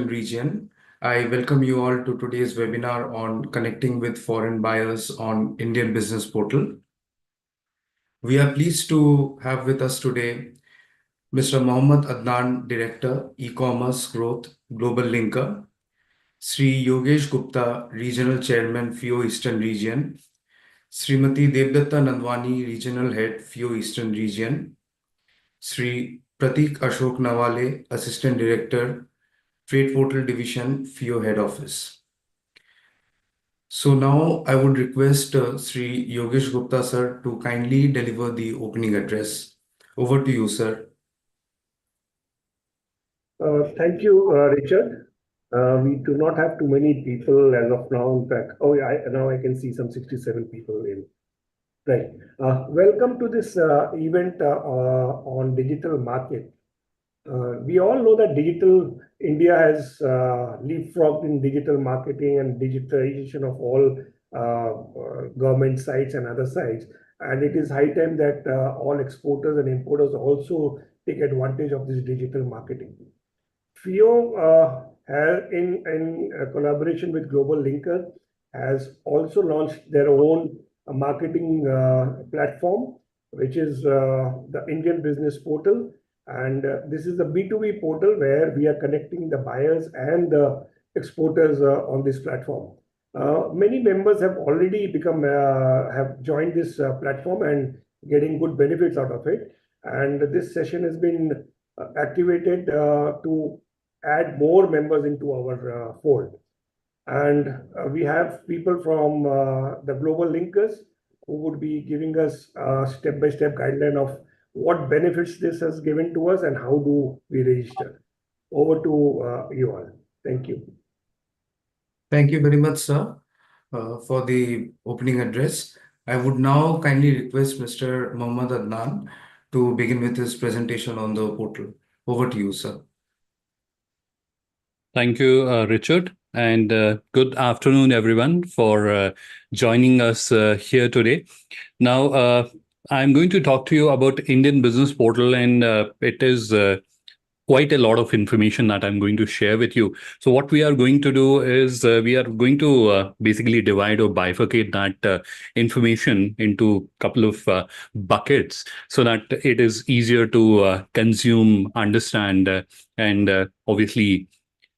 Region. I welcome you all to today's webinar on connecting with foreign buyers on Indian Business Portal. We are pleased to have with us today Mr. Mohammad Adnan, Director, E-Commerce Growth, Global Linker, Sri Yogesh Gupta, Regional Chairman, FIO Eastern Region, Srimati Devdatta Nandwani, Regional Head, FIO Eastern Region, Sri Pratik Ashok Nawale, Assistant Director, Trade Portal Division, FIO Head Office. So now I would request Sri Yogesh Gupta sir to kindly deliver the opening address. Over to you, sir. Thank you, Richard. We do not have too many people as of now. In fact, now I can see some 67 people in. Right. Welcome to this event on digital market. We all know that digital India has leapfrogged in digital marketing and digitalization of all government sites and other sites. And it is high time that all exporters and importers also take advantage of this digital marketing. FIO, in collaboration with Global Linker, has also launched their own marketing platform, which is the Indian Business Portal. And this is a B2B portal where we are connecting the buyers and the exporters on this platform. Many members have already have joined this platform and getting good benefits out of it. And this session has been activated to add more members into our fold. And we have people from the global linkers who would be giving us a step-by-step guideline of what benefits this has given to us and how do we register. Over to you all. Thank you. Thank you very much, sir, for the opening address. I would now kindly request Mr. Mohammad Adnan to begin with his presentation on the portal. Over to you, sir. Thank you, Richard, and good afternoon, everyone, for joining us here today. Now, I'm going to talk to you about Indian Business Portal, and it is quite a lot of information that I'm going to share with you. So what we are going to do is we are going to basically divide or bifurcate that information into a couple of buckets so that it is easier to consume, understand, and obviously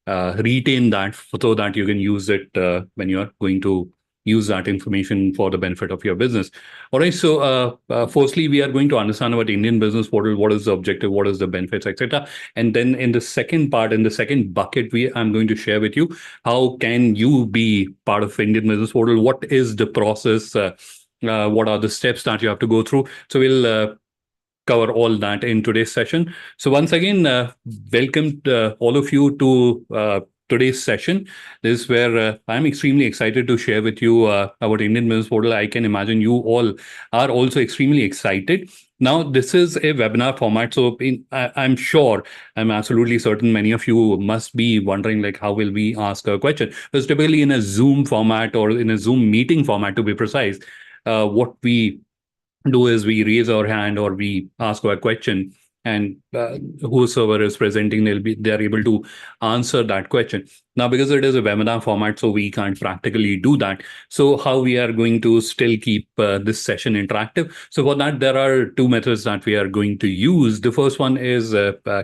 retain that so that you can use it when you are going to use that information for the benefit of your business. All right. So firstly, we are going to understand about Indian Business Portal. What is the objective? What is the benefits, etc. And then in the second part, in the second bucket, I'm going to share with you how can you be part of Indian Business Portal? What is the process? What are the steps that you have to go through? So we'll cover all that in today's session. So once again, welcome all of you to today's session. This is where I'm extremely excited to share with you about Indian Business Portal. I can imagine you all are also extremely excited. Now, this is a webinar format, so I'm sure, I'm absolutely certain many of you must be wondering, like, how will we ask a question? Because typically in a Zoom format or in a Zoom meeting format, to be precise, what we do is we raise our hand or we ask our question, and whosoever is presenting, they're able to answer that question. Now, because it is a webinar format, so we can't practically do that. So how we are going to still keep this session interactive? So for that, there are two methods that we are going to use. The first one is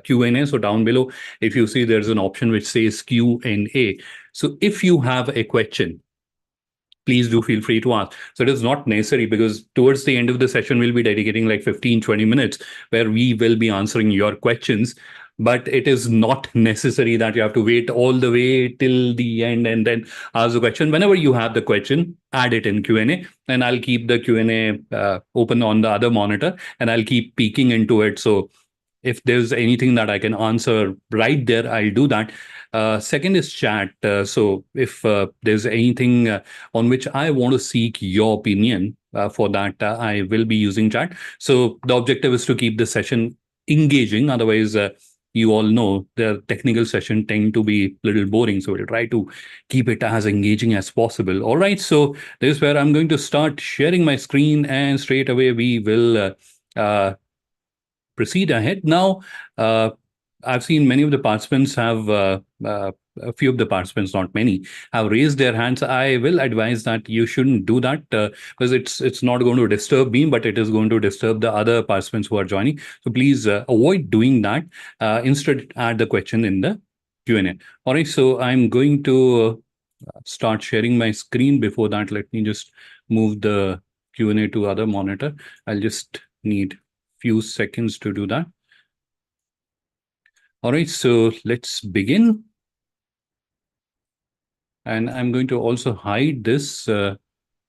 Q&A. So down below, if you see, there's an option which says Q&A. So if you have a question, please do feel free to ask. So it is not necessary, because towards the end of the session, we'll be dedicating like 15-20 minutes where we will be answering your questions. But it is not necessary that you have to wait all the way till the end and then ask the question. Whenever you have the question, add it in Q&A, and I'll keep the Q&A open on the other monitor, and I'll keep peeking into it. So if there's anything that I can answer right there, I'll do that. Second is chat. So if there's anything on which I want to seek your opinion, for that, I will be using chat. So the objective is to keep the session engaging. Otherwise, you all know the technical session tend to be a little boring. So we'll try to keep it as engaging as possible. All right. So this is where I'm going to start sharing my screen, and straight away we will proceed ahead. Now, I've seen many of the participants have a few of the participants, not many, have raised their hands. I will advise that you shouldn't do that because it's not going to disturb me, but it is going to disturb the other participants who are joining. So please avoid doing that. Instead, add the question in the Q&A. All right, so I'm going to start sharing my screen. Before that, let me just move the Q&A to other monitor. I'll just need few seconds to do that. All right, so let's begin. And I'm going to also hide this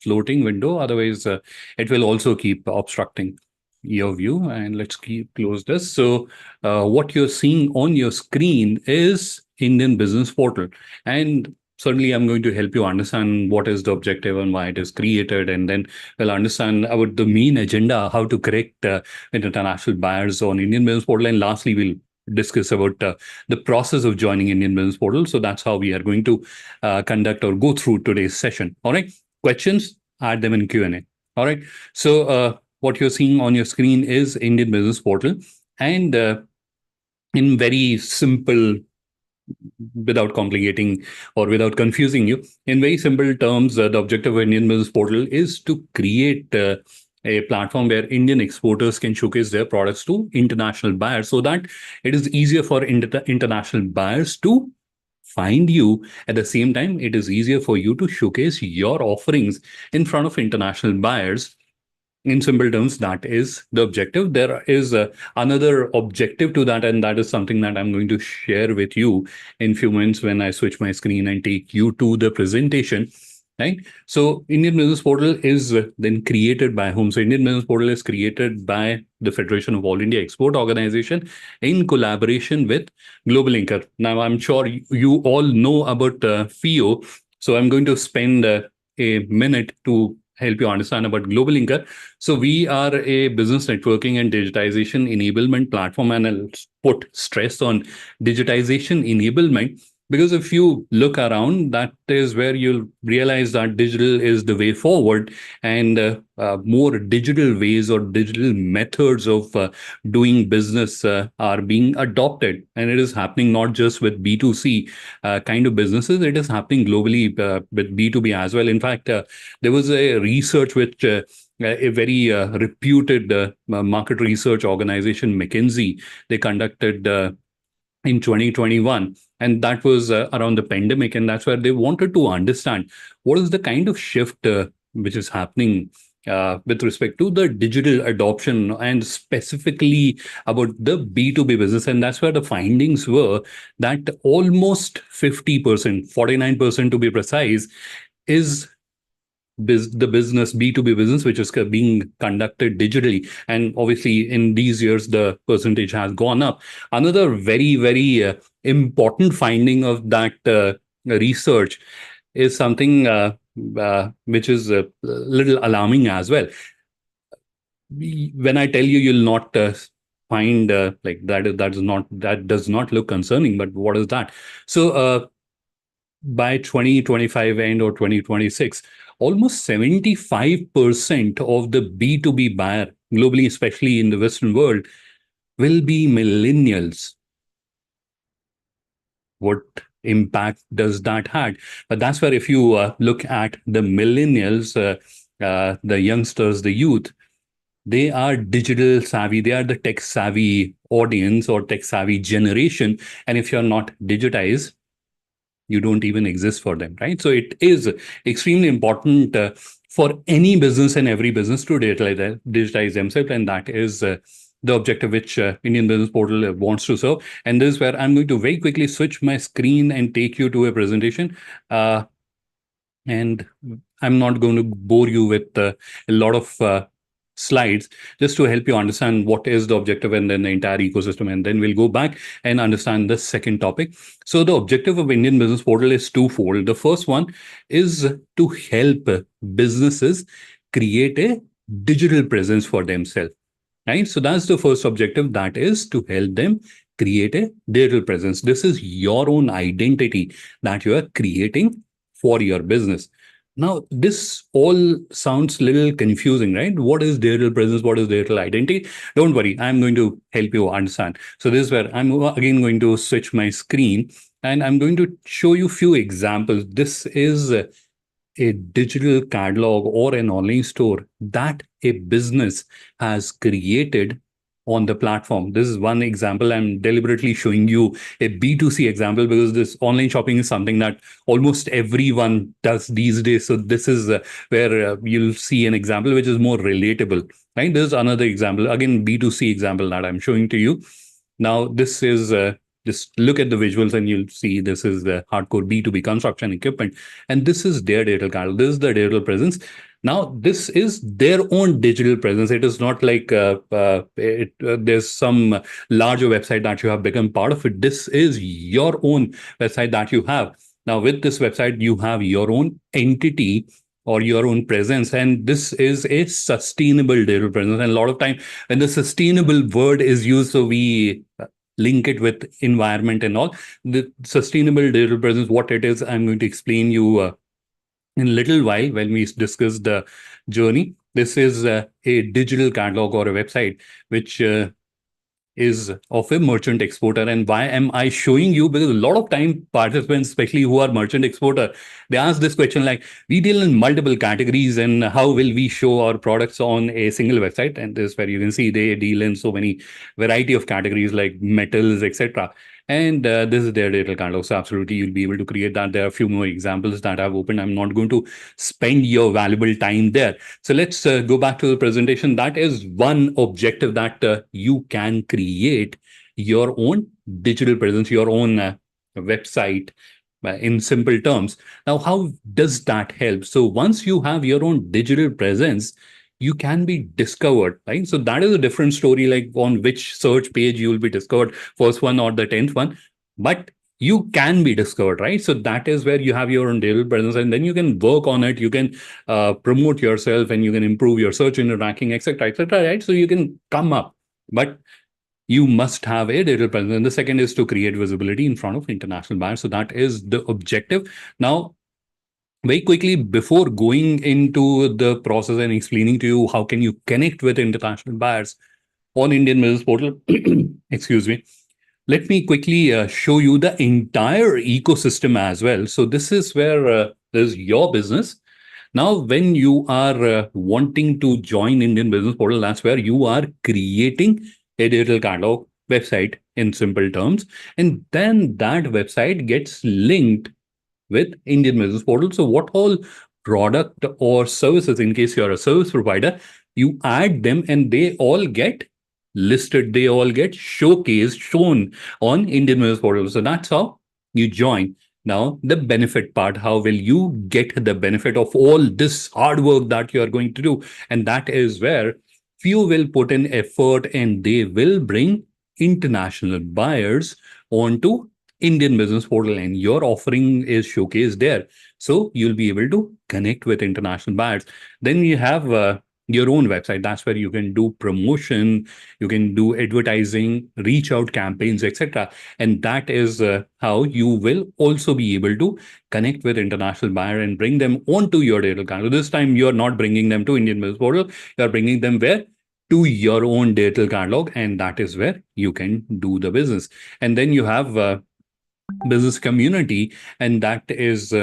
floating window. Otherwise, it will also keep obstructing your view. And let's close this. So what you're seeing on your screen is Indian Business Portal. And certainly, I'm going to help you understand what is the objective and why it is created. And then we'll understand about the main agenda, how to correct international buyers on Indian Business Portal. And lastly, we'll discuss about the process of joining Indian Business Portal. So that's how we are going to conduct or go through today's session. All right. Questions, add them in Q&A. All right. So what you're seeing on your screen is Indian Business Portal. And in very simple, without complicating or without confusing you, in very simple terms, the objective of Indian Business Portal is to create a platform where Indian exporters can showcase their products to international buyers so that it is easier for international buyers to find you. At the same time, it is easier for you to showcase your offerings in front of international buyers. In simple terms, that is the objective. There is another objective to that, and that is something that I'm going to share with you in few minutes when I switch my screen and take you to the presentation. Right. So Indian Business Portal is then created by whom? So Indian Business Portal is created by the Federation of All India Export Organization in collaboration with Global Linker. Now, I'm sure you all know about FIO. So I'm going to spend a minute to help you understand about Global Linker. So we are a business networking and digitization enablement platform, and I'll put stress on digitization enablement. Because if you look around, that is where you'll realize that digital is the way forward, and more digital ways or digital methods of doing business are being adopted. And it is happening not just with B2C kind of businesses, it is happening globally with B2B as well. In fact, there was a research which a very reputed market research organization, McKinsey, they conducted in 2021. And that was around the pandemic. And that's where they wanted to understand what is the kind of shift which is happening with respect to the digital adoption and specifically about the B2B business. And that's where the findings were that almost 50%, 49% to be precise, is the business, B2B business, which is being conducted digitally. And obviously, in these years, the percentage has gone up. Another very, very important finding of that research is something which is a little alarming as well. When I tell you, you'll not find like that does not look concerning. But what is that? So by 2025 end or 2026, almost 75% of the B2B buyer globally, especially in the Western world, will be millennials. What impact does that have? But that's where if you look at the millennials, the youngsters, the youth, they are digital savvy. They are the tech savvy audience or tech savvy generation. And if you're not digitized, you don't even exist for them, right? So it is extremely important for any business and every business to digitize themselves. And that is the objective which Indian Business Portal wants to serve. And this is where I'm going to very quickly switch my screen and take you to a presentation. And I'm not going to bore you with a lot of slides, just to help you understand what is the objective and then the entire ecosystem. And then we'll go back and understand the second topic. So the objective of Indian Business Portal is twofold. The first one is to help businesses create a digital presence for themselves, right? So that's the first objective, that is to help them create a digital presence. This is your own identity that you are creating for your business. Now, this all sounds a little confusing, right? What is digital presence? What is digital identity? Don't worry, I'm going to help you understand. So this is where I'm again going to switch my screen and I'm going to show you a few examples. This is a digital catalog or an online store that a business has created on the platform. This is one example. I'm deliberately showing you a B2C example because this online shopping is something that almost everyone does these days. So this is where you'll see an example which is more relatable, right? There's another example, again, B2C example that I'm showing to you. Now, this is just look at the visuals and you'll see this is the hardcore B2B construction equipment. And this is their digital catalog. This is the digital presence. Now, this is their own digital presence. It is not like there's some larger website that you have become part of it. This is your own website that you have. Now, with this website, you have your own entity or your own presence. And this is a sustainable digital presence. And a lot of time when the sustainable word is used, so we link it with environment and all. The sustainable digital presence, what it is, I'm going to explain you in a little while when we discuss the journey. This is a digital catalog or a website which is of a merchant exporter. And why am I showing you? Because a lot of time participants, especially who are merchant exporter, they ask this question like, we deal in multiple categories and how will we show our products on a single website? And this is where you can see they deal in so many variety of categories like metals, etc. And this is their digital catalog. So absolutely, you'll be able to create that. There are a few more examples that I've opened. I'm not going to spend your valuable time there. So let's go back to the presentation. That is one objective that you can create your own digital presence, your own website in simple terms. Now, how does that help? So once you have your own digital presence, you can be discovered, right? So that is a different story, like on which search page you will be discovered, first one or the 10th one. But you can be discovered, right? So that is where you have your own digital presence, and then you can work on it. You can promote yourself, and you can improve your search engine ranking, etc., right? So you can come up, but you must have a digital presence. And the second is to create visibility in front of international buyers. So that is the objective. Now, very quickly, before going into the process and explaining to you how can you connect with international buyers on Indian Business Portal, excuse me, let me quickly show you the entire ecosystem as well. So this is where there's your business. Now, when you are wanting to join Indian Business Portal, that's where you are creating a digital catalog website in simple terms. And then that website gets linked with Indian Business Portal. So what all product or services, in case you're a service provider, you add them and they all get listed, they all get showcased, shown on Indian Business Portal. So that's how you join. Now, the benefit part, how will you get the benefit of all this hard work that you are going to do? And that is where few will put in effort and they will bring international buyers onto Indian Business Portal, and your offering is showcased there. So you'll be able to connect with international buyers. Then you have your own website. That's where you can do promotion, you can do advertising, reach out campaigns, etc. And that is how you will also be able to connect with international buyer and bring them onto your digital catalog. This time you're not bringing them to Indian Business Portal, you're bringing them where? To your own digital catalog, and that is where you can do the business. And then you have business community, and that is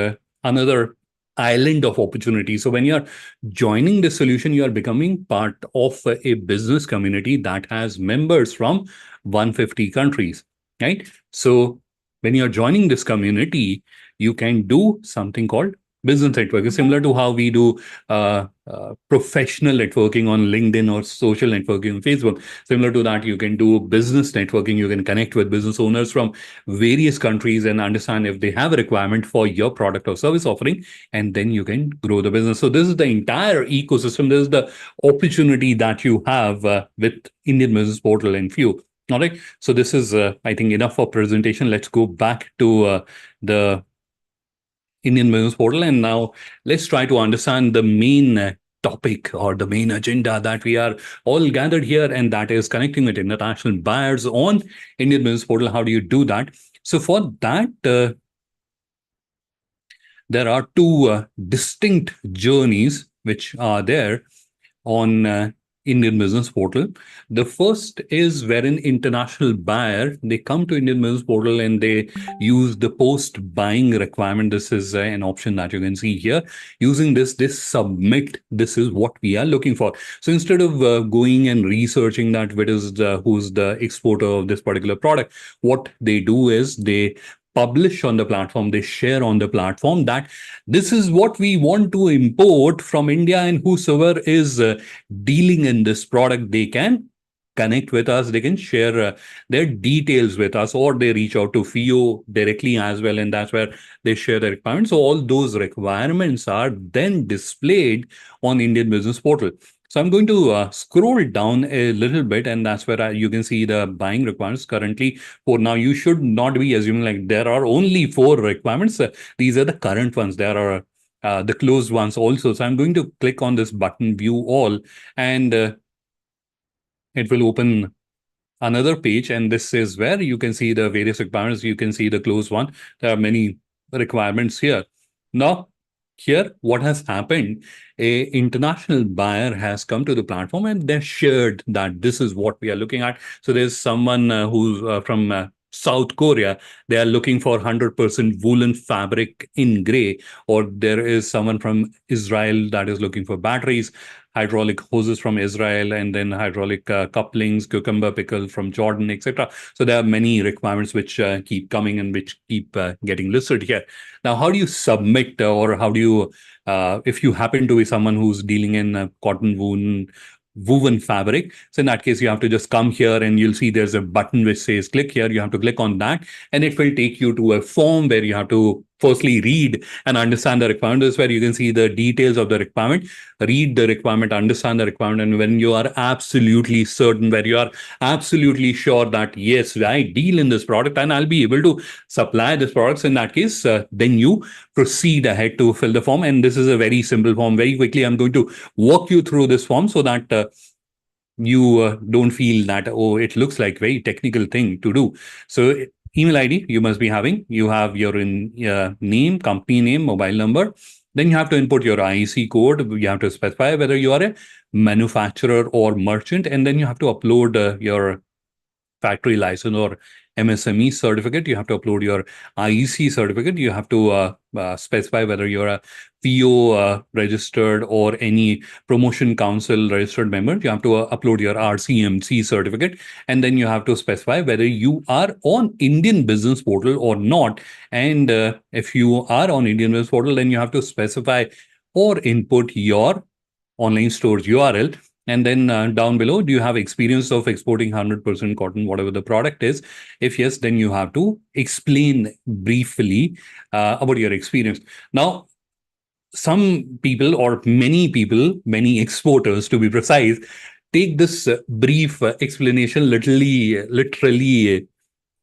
another island of opportunity. So when you're joining the solution, you are becoming part of a business community that has members from 150 countries, right? So when you're joining this community, you can do something called business networking, similar to how we do professional networking on LinkedIn or social networking on Facebook. Similar to that, you can do business networking. You can connect with business owners from various countries and understand if they have a requirement for your product or service offering, and then you can grow the business. So this is the entire ecosystem. This is the opportunity that you have with Indian Business Portal and Few. All right. So this is, I think, enough for presentation. Let's go back to the Indian Business Portal. And now let's try to understand the main topic or the main agenda that we are all gathered here, and that is connecting with international buyers on Indian Business Portal. How do you do that? So for that, there are two distinct journeys which are there on Indian Business Portal. The first is wherein international buyer, they come to Indian Business Portal and they use the post buying requirement. This is an option that you can see here. Using this, they submit. This is what we are looking for. So instead of going and researching that who's the exporter of this particular product, what they do is they publish on the platform, they share on the platform that this is what we want to import from India, and whosoever is dealing in this product, they can connect with us, they can share their details with us, or they reach out to FIO directly as well, and that's where they share the requirements. So all those requirements are then displayed on Indian Business Portal. So I'm going to scroll down a little bit, and that's where you can see the buying requirements currently. For now, you should not be assuming like there are only 4 requirements. These are the current ones. There are the closed ones also. So I'm going to click on this button, view all, and it will open another page. And this is where you can see the various requirements. You can see the closed one. There are many requirements here. Now, here, what has happened, a international buyer has come to the platform and they shared that this is what we are looking at. So there's someone who's from South Korea. They are looking for 100% woolen fabric in gray, or there is someone from Israel that is looking for batteries, hydraulic hoses from Israel, and then hydraulic couplings, cucumber pickle from Jordan, etc. So there are many requirements which keep coming and which keep getting listed here. Now, how do you submit, or how do you, if you happen to be someone who's dealing in cotton woven fabric, so in that case, you have to just come here and you'll see there's a button which says click here. You have to click on that, and it will take you to a form where you have to firstly read and understand the requirement. This is where you can see the details of the requirement, read the requirement, understand the requirement. And when you are absolutely certain, where you are absolutely sure that, yes, I deal in this product and I'll be able to supply this product, so in that case, then you proceed ahead to fill the form. And this is a very simple form. Very quickly, I'm going to walk you through this form so that you don't feel that, oh, it looks like very technical thing to do. So email ID you must be having. You have your name, company name, mobile number. Then you have to input your IEC code. You have to specify whether you are a manufacturer or merchant. And then you have to upload your factory license or MSME certificate. You have to upload your IEC certificate. You have to specify whether you're a PO registered or any promotion council registered member. You have to upload your RCMC certificate. And then you have to specify whether you are on Indian Business Portal or not. And if you are on Indian Business Portal, then you have to specify or input your online store's URL. And then down below, do you have experience of exporting 100% cotton, whatever the product is? If yes, then you have to explain briefly about your experience. Now, some people, or many people, many exporters to be precise, take this brief explanation literally,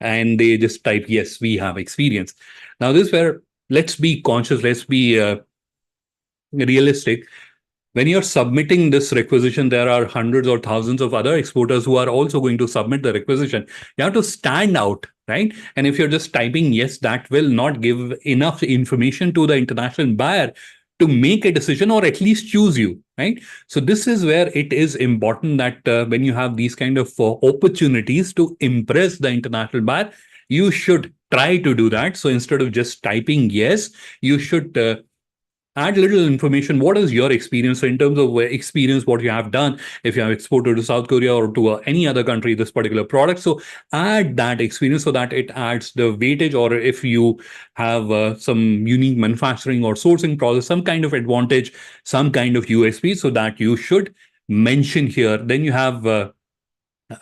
and they just type, yes, we have experience. Now, this is where, let's be conscious, let's be realistic. When you're submitting this requisition, there are hundreds or thousands of other exporters who are also going to submit the requisition. You have to stand out, right? And if you're just typing yes, that will not give enough information to the international buyer to make a decision or at least choose you, right? So this is where it is important that when you have these kind of opportunities to impress the international buyer, you should try to do that. So instead of just typing yes, you should add little information. What is your experience? So in terms of experience, what you have done, if you have exported to South Korea or to any other country, this particular product. So add that experience so that it adds the weightage, or if you have some unique manufacturing or sourcing process, some kind of advantage, some kind of USP, so that you should mention here. Then you have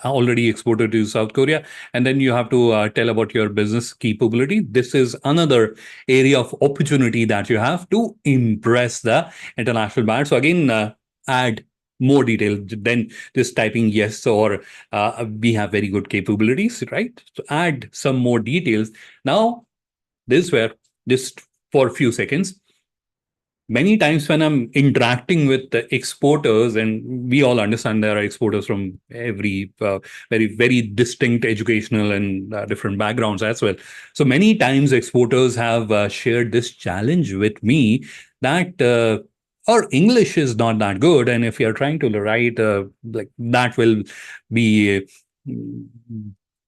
already exported to South Korea, and then you have to tell about your business capability. This is another area of opportunity that you have to impress the international buyer. So again, add more detail than just typing yes, or we have very good capabilities, right? So add some more details. Now, this where just for a few seconds, many times when I'm interacting with the exporters, and we all understand there are exporters from every very distinct educational and different backgrounds as well. So many times exporters have shared this challenge with me that or English is not that good, and if you're trying to write like that will be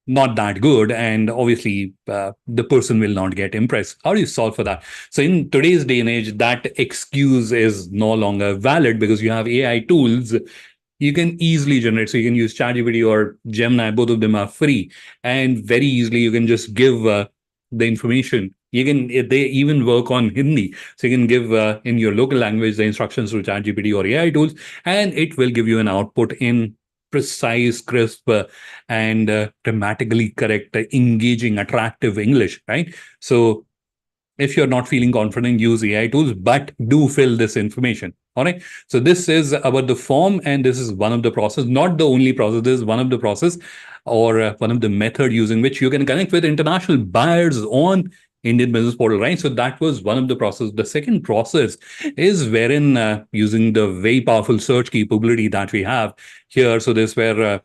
not that good, and obviously the person will not get impressed. How do you solve for that? So in today's day and age, that excuse is no longer valid because you have AI tools you can easily generate. So you can use ChatGPT or Gemini, both of them are free, and very easily you can just give the information. You can they even work on Hindi, so you can give in your local language the instructions to ChatGPT or AI tools, and it will give you an output in precise, crisp, and grammatically correct, engaging, attractive English, right? So if you're not feeling confident, use AI tools, but do fill this information. All right. So this is about the form, and this is one of the process, not the only process. This is one of the process or one of the method using which you can connect with international buyers on Indian Business Portal, right? So that was one of the process. The second process is wherein using the very powerful search capability that we have here. So this where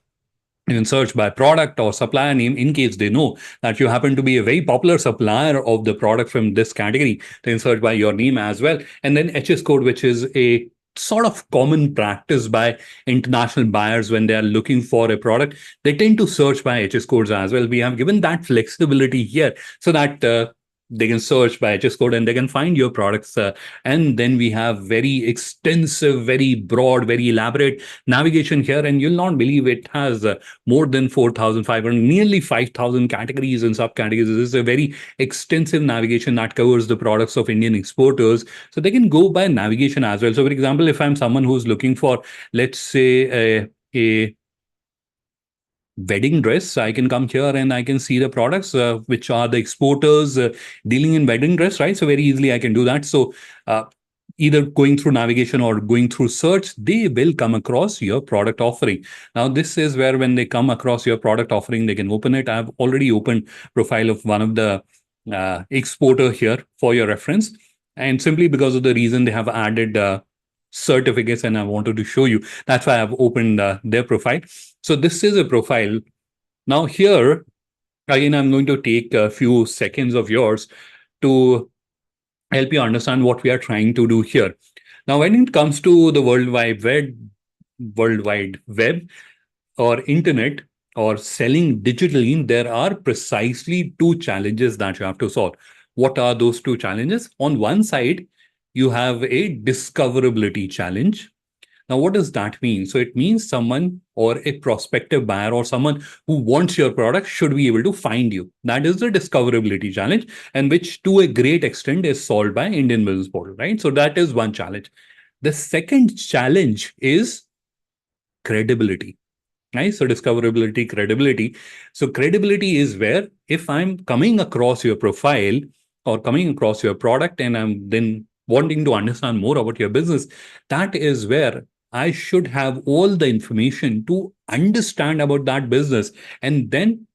you can search by product or supplier name in case they know that you happen to be a very popular supplier of the product from this category. They can search by your name as well. And then HS code, which is a sort of common practice by international buyers when they are looking for a product. They tend to search by HS codes as well. We have given that flexibility here so that they can search by HS code and they can find your products. And then we have very extensive, very broad, very elaborate navigation here. And you'll not believe it has more than 4,500, nearly 5,000 categories and subcategories. This is a very extensive navigation that covers the products of Indian exporters. So they can go by navigation as well. So for example, if I'm someone who's looking for, let's say, a wedding dress, I can come here and I can see the products which are the exporters dealing in wedding dress, right? So very easily I can do that. So either going through navigation or going through search, they will come across your product offering. Now, this is where when they come across your product offering, they can open it. I've already opened profile of one of the exporter here for your reference. And simply because of the reason they have added certificates and I wanted to show you, that's why I've opened their profile. So this is a profile. Now here, again, I'm going to take a few seconds of yours to help you understand what we are trying to do here. Now, when it comes to the World Wide Web or internet or selling digitally, there are precisely two challenges that you have to solve. What are those two challenges? On one side, you have a discoverability challenge. Now, what does that mean? So it means someone or a prospective buyer or someone who wants your product should be able to find you. That is the discoverability challenge, and which to a great extent is solved by Indian Business Portal, right? So that is one challenge. The second challenge is credibility, right? So discoverability, credibility. So credibility is where if I'm coming across your profile or coming across your product and I'm then wanting to understand more about your business, that is where I should have all the information to understand about that business and then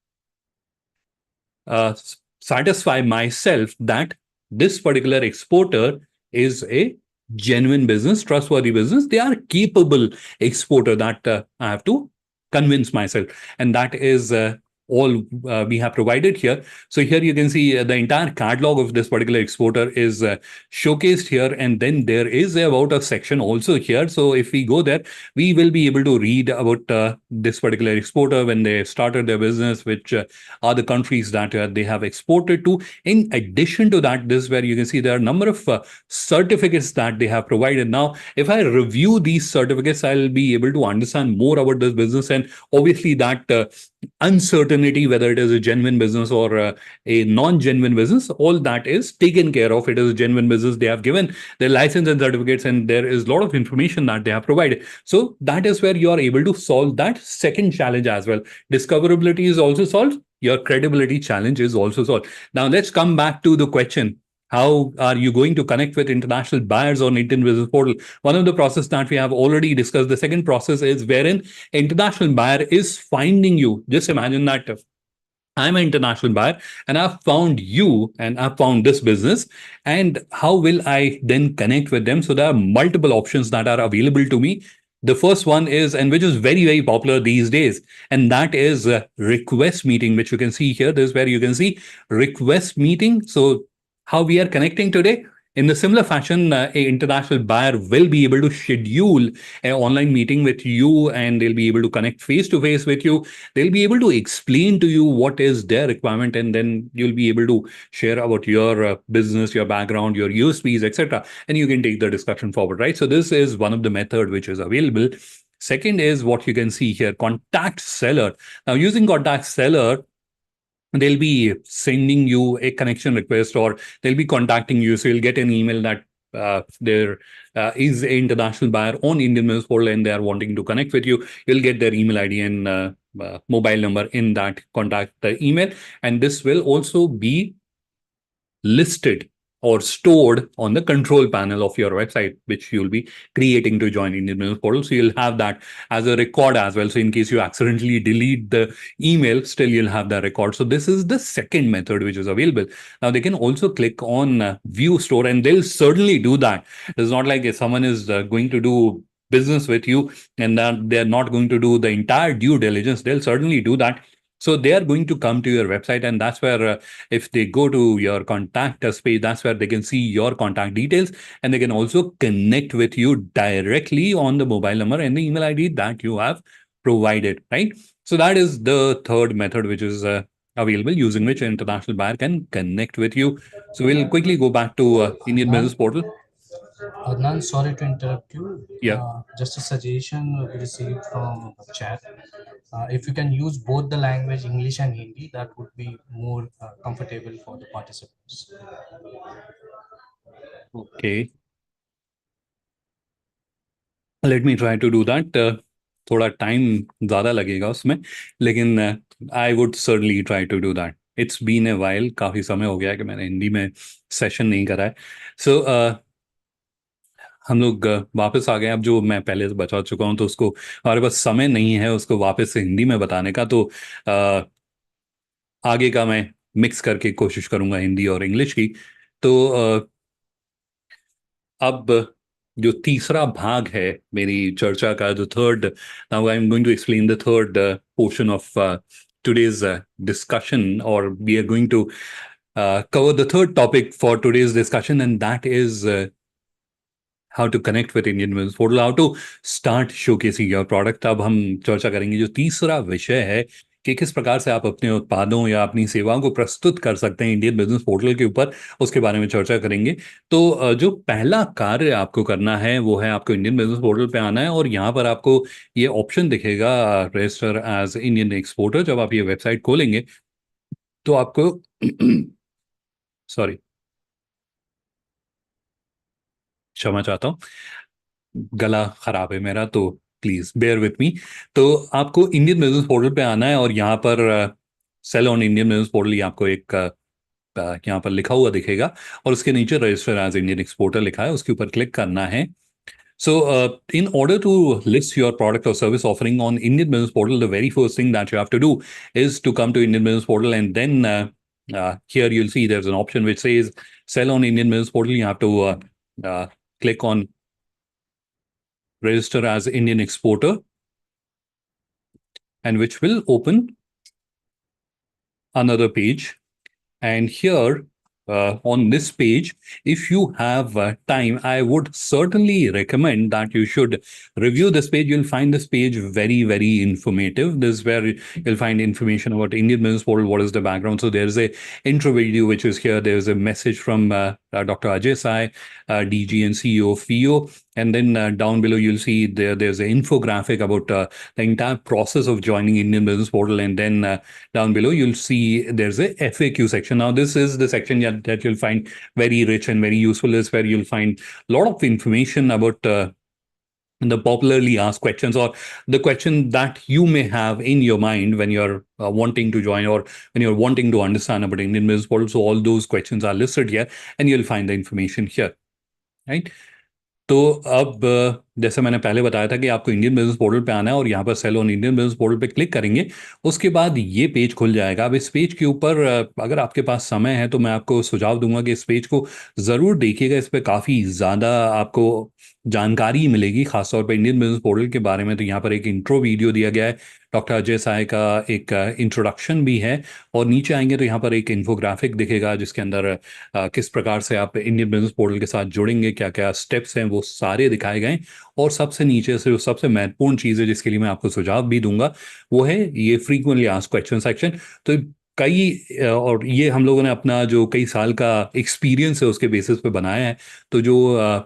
satisfy myself that this particular exporter is a genuine business, trustworthy business. They are capable exporter that I have to convince myself. And that is all we have provided here. So here you can see the entire catalog of this particular exporter is showcased here. And then there is about a section also here. So if we go there, we will be able to read about this particular exporter, when they started their business, which are the countries that they have exported to. In addition to that, this is where you can see there are a number of certificates that they have provided. Now, if I review these certificates, I'll be able to understand more about this business. And obviously that uncertainty, whether it is a genuine business or a non-genuine business, all that is taken care of. It is a genuine business. They have given their license and certificates, and there is a lot of information that they have provided. So that is where you are able to solve that second challenge as well. Discoverability is also solved. Your credibility challenge is also solved. Now let's come back to the question. How are you going to connect with international buyers on Indian Business Portal? One of the process that we have already discussed. The second process is wherein international buyer is finding you. Just imagine that I'm an international buyer and I've found you and I've found this business. And how will I then connect with them? So there are multiple options that are available to me. The first one is, and which is very, very popular these days, and that is request meeting, which you can see here. This is where you can see request meeting. So how we are connecting today In the similar fashion, a international buyer will be able to schedule an online meeting with you, and they'll be able to connect face to face with you. They'll be able to explain to you what is their requirement, and then you'll be able to share about your business, your background, your USPs, etc. And you can take the discussion forward, right? So this is one of the method which is available. Second is what you can see here, contact seller. Now, using contact seller, they'll be sending you a connection request, or they'll be contacting you. So you'll get an email that there is an international buyer on Indian Business Portal and they are wanting to connect with you. You'll get their email ID and mobile number in that contact email. And this will also be listed or stored on the control panel of your website, which you'll be creating to join Indian Business Portal. So you'll have that as a record as well. So in case you accidentally delete the email, still you'll have that record. So this is the second method which is available. Now they can also click on view store, and they'll certainly do that. It's not like if someone is going to do business with you and that they're not going to do the entire due diligence. They'll certainly do that. So they are going to come to your website, and that's where if they go to your contact us page, that's where they can see your contact details, and they can also connect with you directly on the mobile number and the email ID that you have provided, right? So that is the third method which is available, using which an international buyer can connect with you. So we'll quickly go back to Indian Business Portal. Adnan, sorry to interrupt you. Yeah. Just a suggestion we received from chat. If you can use both the language, English and Hindi, that would be more comfortable for the participants. Okay. Let me try to do that. थोड़ा time ज़्यादा लगेगा उसमें, लेकिन I would certainly try to do that. It's been a while, काफ़ी समय हो गया है कि मैंने हिंदी में सेशन नहीं करा है. सो हम लोग वापस आ गए. अब जो मैं पहले से बचा चुका हूँ तो उसको, हमारे पास समय नहीं है उसको वापस से हिंदी में बताने का, तो आगे का मैं मिक्स करके कोशिश करूँगा हिंदी और इंग्लिश की. तो अब जो तीसरा भाग है मेरी चर्चा का, जो third, now I am going to explain the third portion of today's discussion, or we are going to cover the third topic for today's discussion, and that is how to connect with Indian Business Portal, how to start showcasing your product. अब हम चर्चा करेंगे जो तीसरा विषय है कि किस प्रकार से आप अपने उत्पादों या अपनी सेवाओं को प्रस्तुत कर सकते हैं इंडियन बिजनेस पोर्टल के ऊपर. उसके बारे में चर्चा करेंगे. तो जो पहला कार्य आपको करना है वो है आपको इंडियन बिजनेस पोर्टल पे आना है, और यहाँ पर आपको ये ऑप्शन दिखेगा रजिस्टर एज इंडियन एक्सपोर्टर. जब आप ये वेबसाइट खोलेंगे तो आपको सॉरी, क्षमा चाहता हूँ, गला खराब है मेरा, तो प्लीज बेयर विथ मी. तो आपको इंडियन बिजनेस पोर्टल पे आना है, और यहाँ पर sell on Indian business portal, ये आपको एक यहाँ पर लिखा हुआ दिखेगा, और उसके नीचे रजिस्टर एज इंडियन एक्सपोर्टर लिखा है, उसके ऊपर क्लिक करना है. So, in order to list your product or service offering on Indian Business Portal, the very first thing that you have to do is to come to Indian Business Portal, and then here you'll see there's an option which says Sell on Indian Business Portal. You have to click on Register as Indian Exporter, and which will open another page. And here on this page, if you have time, I would certainly recommend that you should review this page. You'll find this page very, very informative. This is where you'll find information about Indian Business Portal, what is the background. So there's a intro video which is here. There's a message from Dr. Ajay Sai, DG and CEO of FIO. And then down below, you'll see there's an infographic about the entire process of joining Indian Business Portal. And then down below, you'll see there's a FAQ section. Now, this is the section that you'll find very rich and very useful. Is where you'll find a lot of information about the popularly asked questions, or the question that you may have in your mind when you're wanting to join, or when you're wanting to understand about Indian Business Portal. So all those questions are listed here, and you'll find the information here, right? तो अब जैसे मैंने पहले बताया था कि आपको Indian business portal पे आना है और यहाँ पर sell on Indian business portal पे क्लिक करेंगे। उसके बाद ये पेज खुल जाएगा। अब इस पेज के ऊपर अगर आपके पास समय है तो मैं आपको सुझाव दूंगा कि इस पेज को ज़रूर देखिएगा। इस पे काफ़ी ज़्यादा आपको जानकारी मिलेगी, खासतौर पर इंडियन बिजनेस पोर्टल के बारे में। तो यहाँ पर एक इंट्रो वीडियो दिया गया है, डॉक्टर अजय साय का एक इंट्रोडक्शन भी है, और नीचे आएंगे तो यहाँ पर एक इन्फोग्राफिक दिखेगा जिसके अंदर किस प्रकार से आप इंडियन बिजनेस पोर्टल के साथ जुड़ेंगे, क्या क्या स्टेप्स हैं, वो सारे दिखाए गए हैं। और सबसे नीचे से जो सबसे महत्वपूर्ण चीज़ है जिसके लिए मैं आपको सुझाव भी दूंगा, वो है ये फ्रीक्वेंटली आस्क्ड क्वेश्चन सेक्शन। तो कई और ये हम लोगों ने अपना जो कई साल का एक्सपीरियंस है उसके बेसिस पे बनाया है। तो जो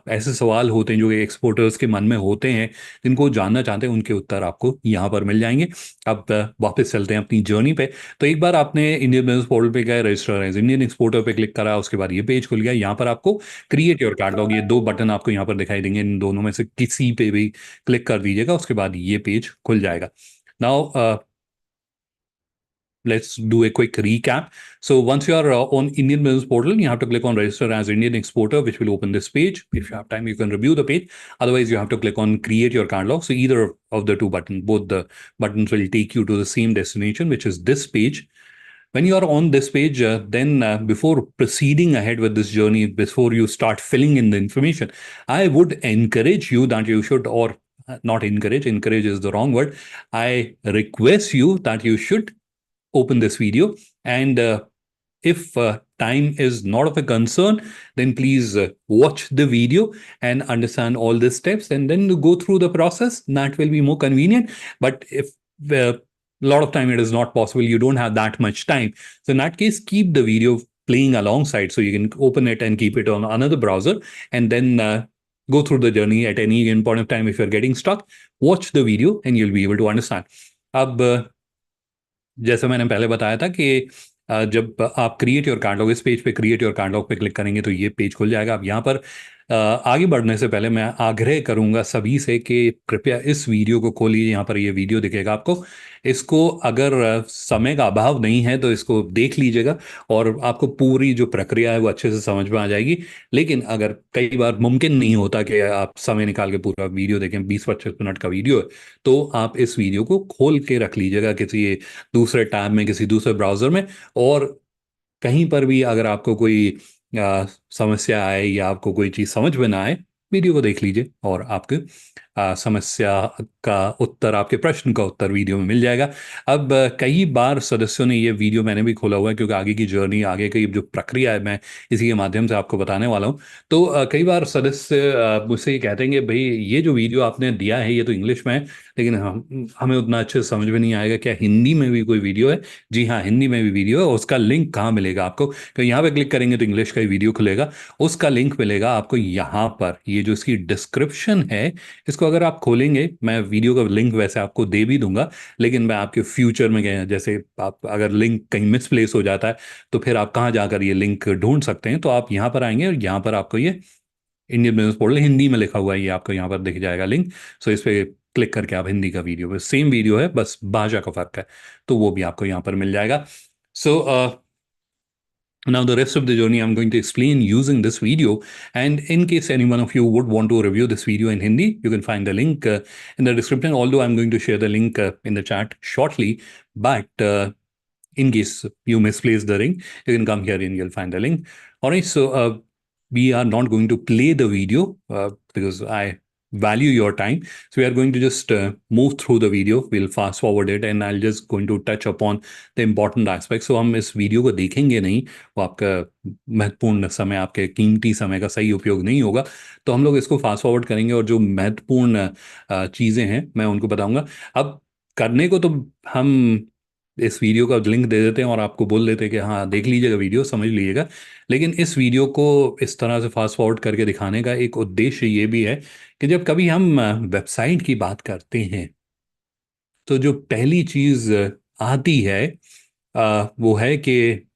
ऐसे सवाल होते हैं जो एक्सपोर्टर्स के मन में होते हैं, जिनको जानना चाहते हैं, उनके उत्तर आपको यहाँ पर मिल जाएंगे। अब वापस चलते हैं अपनी जर्नी पे। तो एक बार आपने इंडियन बिजनेस पोर्टल पे गए, रजिस्टर एज इंडियन एक्सपोर्टर पे क्लिक करा, उसके बाद ये पेज खुल गया। यहाँ पर आपको क्रिएट योर कैटलॉग, ये 2 बटन आपको यहाँ पर दिखाई देंगे। इन दोनों में से किसी पे भी क्लिक कर दीजिएगा, उसके बाद ये पेज खुल जाएगा। Now let's do a quick recap. So once you are on Indian Business Portal, you have to click on Register as Indian Exporter, which will open this page. If you have time, you can review the page. Otherwise, you have to click on Create Your Catalog. So either of the two buttons, both the buttons will take you to the same destination, which is this page. When you are on this page, then before proceeding ahead with this journey, before you start filling in the information, I would encourage you that you should, or not encourage, encourage is the wrong word. I request you that you should open this video, and if time is not of a concern, then please watch the video and understand all the steps, and then go through the process. That will be more convenient. But if a lot of time it is not possible, you don't have that much time, so in that case, keep the video playing alongside, so you can open it and keep it on another browser, and then go through the journey. At any given point of time, if you're getting stuck, watch the video and you'll be able to understand. अब जैसे मैंने पहले बताया था कि जब आप create your catalogue, इस पेज पे क्रिएट योर कैटलॉग पे क्लिक करेंगे तो ये पेज खुल जाएगा। अब यहाँ पर आगे बढ़ने से पहले मैं आग्रह करूंगा सभी से कि कृपया इस वीडियो को खोलिए। यहाँ पर ये वीडियो दिखेगा आपको। इसको अगर समय का अभाव नहीं है तो इसको देख लीजिएगा और आपको पूरी जो प्रक्रिया है वो अच्छे से समझ में आ जाएगी। लेकिन अगर कई बार मुमकिन नहीं होता कि आप समय निकाल के पूरा वीडियो देखें, 20-25 मिनट का वीडियो है, तो आप इस वीडियो को खोल के रख लीजिएगा किसी दूसरे टैब में, किसी दूसरे ब्राउजर में। और कहीं पर भी अगर आपको कोई समस्या आए या आपको कोई चीज़ समझ में ना आए, वीडियो को देख लीजिए और आपके समस्या का उत्तर, आपके प्रश्न का उत्तर वीडियो में मिल जाएगा। अब कई बार सदस्यों ने ये वीडियो, मैंने भी खोला हुआ है क्योंकि आगे की जर्नी, आगे की जो प्रक्रिया है, मैं इसी के माध्यम से आपको बताने वाला हूँ। तो कई बार सदस्य मुझसे ये कहते हैं कि भाई ये जो वीडियो आपने दिया है ये तो इंग्लिश में है, लेकिन हमें उतना अच्छे से समझ में नहीं आएगा, क्या हिंदी में भी कोई वीडियो है? जी हाँ, हिंदी में भी वीडियो है। उसका लिंक कहाँ मिलेगा आपको? क्योंकि यहाँ पे क्लिक करेंगे तो इंग्लिश का ही वीडियो खुलेगा। उसका लिंक मिलेगा आपको यहाँ पर, ये जो इसकी डिस्क्रिप्शन है, इसको अगर आप खोलेंगे, मैं वीडियो का लिंक वैसे आपको दे भी दूंगा, लेकिन मैं आपके फ्यूचर में गए, जैसे आप अगर लिंक कहीं मिसप्लेस हो जाता है तो फिर आप कहाँ जाकर ये लिंक ढूंढ सकते हैं। तो आप यहाँ पर आएंगे और यहाँ पर आपको ये इंडियन बिजनेस पोर्टल हिंदी में लिखा हुआ है, ये आपको यहाँ पर दिख जाएगा लिंक। सो इस पर क्लिक करके आप हिंदी का वीडियो, सेम वीडियो है, बस भाषा का फर्क है, तो वो भी आपको यहाँ पर मिल जाएगा। सो now the rest of the journey I'm going to explain using this video, and in case any one of you would want to review this video in Hindi, you can find the link in the description, although I'm going to share the link in the chat shortly. But in case you misplace the link, you can come here and you'll find the link. All right, so we are not going to play the video because I value your time. So we are going to just move through the video. We'll fast forward it and I'll just going to touch upon the important aspects. So हम इस video को देखेंगे नहीं, वो आपका महत्वपूर्ण समय, आपके कीमती समय का सही उपयोग नहीं होगा, तो हम लोग इसको फास्ट फॉरवर्ड करेंगे और जो महत्वपूर्ण चीज़ें हैं मैं उनको बताऊंगा। अब करने को तो हम इस वीडियो का लिंक दे देते हैं और आपको बोल देते हैं कि हाँ देख लीजिएगा वीडियो, समझ लीजिएगा, लेकिन इस वीडियो को इस तरह से फास्ट फॉरवर्ड करके दिखाने का एक उद्देश्य ये भी है कि जब कभी हम वेबसाइट की बात करते हैं तो जो पहली चीज़ आती है वो है कि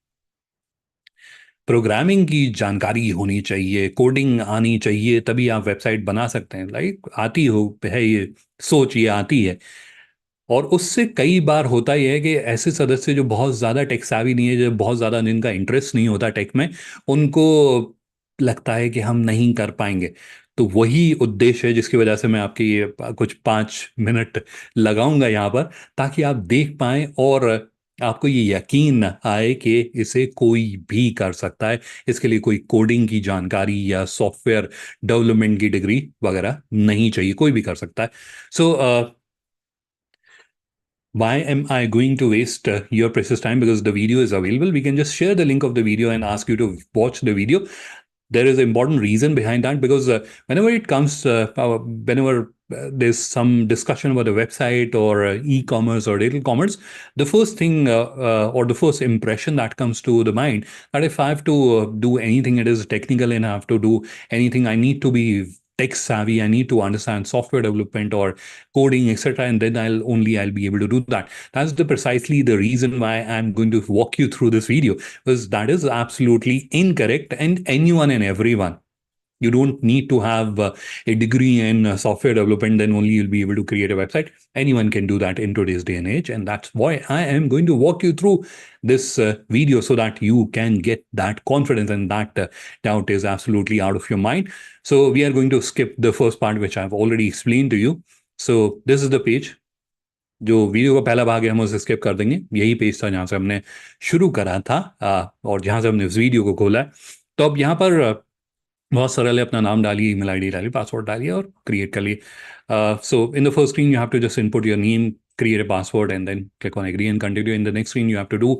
प्रोग्रामिंग की जानकारी होनी चाहिए, कोडिंग आनी चाहिए, तभी आप वेबसाइट बना सकते हैं। लाइक आती हो है, ये सोच ये आती है। और उससे कई बार होता ही है कि ऐसे सदस्य जो बहुत ज़्यादा टेक savvy नहीं है, जो बहुत ज़्यादा जिनका इंटरेस्ट नहीं होता टेक में, उनको लगता है कि हम नहीं कर पाएंगे। तो वही उद्देश्य है जिसकी वजह से मैं आपके ये कुछ 5 मिनट लगाऊंगा यहाँ पर, ताकि आप देख पाएं और आपको ये यकीन आए कि इसे कोई भी कर सकता है। इसके लिए कोई कोडिंग की जानकारी या सॉफ्टवेयर डेवलपमेंट की डिग्री वगैरह नहीं चाहिए, कोई भी कर सकता है। सो why am I going to waste your precious time? Because the video is available. We can just share the link of the video and ask you to watch the video. There is an important reason behind that, because whenever it comes, whenever there's some discussion about a website or e-commerce or digital commerce, the first thing or the first impression that comes to the mind, that if I have to do anything, it is technical, and I have to do anything, I need to be tech savvy, I need to understand software development or coding, etc., and then I'll be able to do that. That's precisely the reason why I'm going to walk you through this video, because that is absolutely incorrect. And anyone and everyone, you don't need to have a degree in software development, then only you'll be able to create a website. Anyone can do that in today's day and age, and that's why I am going to walk you through this video, so that you can get that confidence and that doubt is absolutely out of your mind. So we are going to skip the first part, which I've already explained to you. So this is the page. जो video का पहला भाग है हम उसे skip कर देंगे। यही पेज था जहाँ से हमने शुरू करा था और जहाँ से हमने उस वीडियो को खोला है। तो अब यहाँ पर बहुत सरल है, अपना नाम डालिए, ईमेल आईडी डालिए, पासवर्ड डालिए और क्रिएट कर लिए। So in the first screen you have to just input your name, create a password, and then click on agree and continue. In the next screen you have to do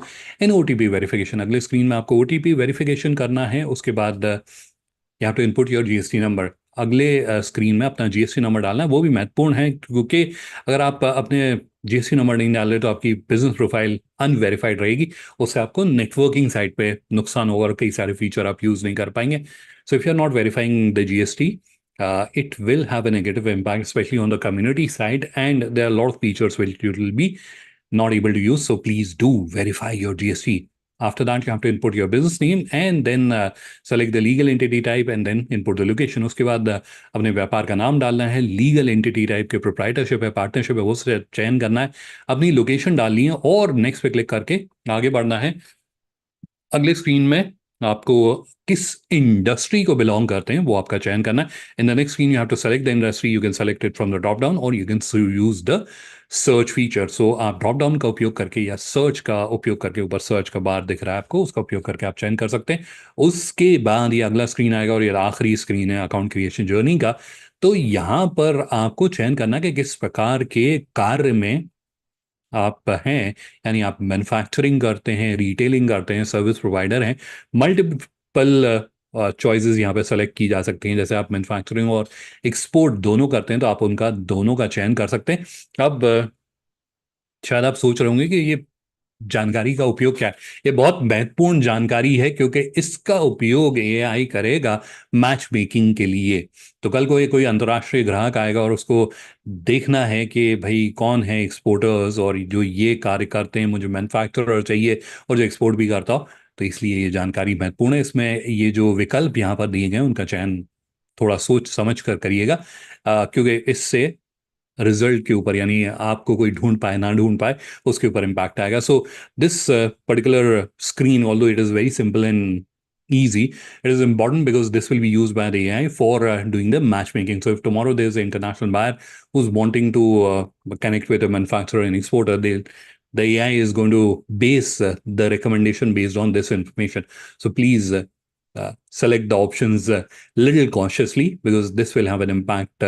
an OTP verification. अगले screen में आपको OTP verification करना है। उसके बाद you have to input your GST number. अगले screen में अपना GST नंबर डालना है। वो भी महत्वपूर्ण है, क्योंकि अगर आप अपने GST नंबर नहीं डाल रहे तो आपकी बिजनेस प्रोफाइल अनवेरीफाइड रहेगी। उससे आपको नेटवर्किंग साइट पे नुकसान होगा और कई सारे फीचर आप यूज़ नहीं कर पाएंगे। So if you are not verifying the GST, it will have a negative impact, especially on the community side, and there are a lot of features which you will be not able to use. So please do verify your GST. After that, you have to input your business name and then select the legal entity type and then input the location. उसके बाद अपने व्यापार का नाम डालना है, legal entity type के proprietorship है, पार्टनरशिप है, वो चयन करना है, अपनी लोकेशन डालनी है और नेक्स्ट पे क्लिक करके आगे बढ़ना है। अगले स्क्रीन में आपको किस इंडस्ट्री को बिलोंग करते हैं वो आपका चयन करना है। In the next screen you have to select the industry. You can select it from the drop down और you can use the search feature. So आप ड्रॉप डाउन का उपयोग करके या सर्च का उपयोग करके, ऊपर सर्च का बार दिख रहा है आपको, उसका उपयोग करके आप चयन कर सकते हैं। उसके बाद ये अगला स्क्रीन आएगा और ये आखिरी स्क्रीन है अकाउंट क्रिएशन जर्नी का। तो यहाँ पर आपको चयन करना है कि किस प्रकार के कार्य में आप हैं, यानी आप मैन्युफैक्चरिंग करते हैं, रिटेलिंग करते हैं, सर्विस प्रोवाइडर हैं। मल्टीपल चॉइसेस यहाँ पे सेलेक्ट की जा सकती हैं। जैसे आप मैन्युफैक्चरिंग और एक्सपोर्ट दोनों करते हैं तो आप उनका दोनों का चयन कर सकते हैं। अब शायद आप सोच रहे होंगे कि ये जानकारी का उपयोग क्या है। ये बहुत महत्वपूर्ण जानकारी है, क्योंकि इसका उपयोग AI करेगा मैच मेकिंग के लिए। तो कल को ये कोई अंतर्राष्ट्रीय ग्राहक आएगा और उसको देखना है कि भाई कौन है एक्सपोर्टर्स और जो ये कार्य करते हैं, मुझे मैन्युफैक्चरर चाहिए और जो एक्सपोर्ट भी करता हो, तो इसलिए ये जानकारी महत्वपूर्ण है। इसमें ये जो विकल्प यहाँ पर दिए गए उनका चयन थोड़ा सोच समझ कर करिएगा, क्योंकि इससे रिजल्ट के ऊपर, यानी आपको कोई ढूंढ पाए ना ढूंढ पाए, उसके ऊपर इम्पैक्ट आएगा। So this particular screen, although it is very simple and easy, it is important because this will be used by the AI for doing the matchmaking. So if tomorrow there's an international buyer who's wanting to connect with a manufacturer and exporter, the AI is going to base the recommendation based on this information. So please select the options little cautiously, because this will have an impact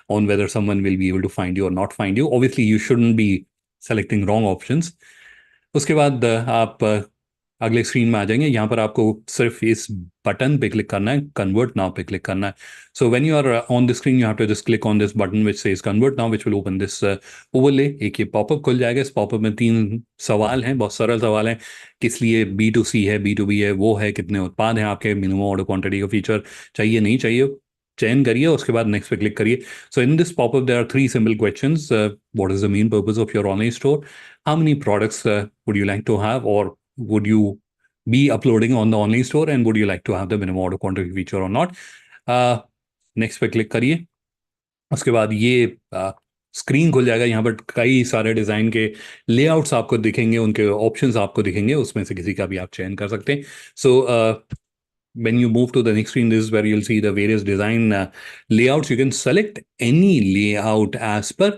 on whether someone will be able to find you or not find you. Obviously, you shouldn't be selecting wrong options. उसके बाद आप अगले screen में आ जाएंगे। यहाँ पर आपको सिर्फ इस बटन पे क्लिक करना है, कन्वर्ट नाउ पे क्लिक करना है। So when you are on the screen you have to just click on this button which says convert now, which will open this overlay. एक ये पॉपअप खुल जाएगा। इस पॉपअप में 3 सवाल हैं, बहुत सरल सवाल हैं। किस लिए B2C है, B2B है, वो है कितने उत्पाद हैं आपके, मिनिमम ऑर्डर क्वांटिटी का फीचर चाहिए नहीं चाहिए, चयन करिए, उसके बाद नेक्स्ट पे क्लिक करिए। So in this popup there are 3 simple questions. What is the main purpose of your online store, how many products would you like to have, और would you be uploading on the online store, and would you like to have the minimum order quantity feature or not. Next पे click करिए। उसके बाद ये screen खुल जाएगा। यहाँ पर कई सारे डिज़ाइन के लेआउट्स आपको दिखेंगे, उनके ऑप्शंस आपको दिखेंगे, उसमें से किसी का भी आप चयन कर सकते हैं। सो when you move to the next screen, this is where you'll see the various design layouts. You can select any layout as per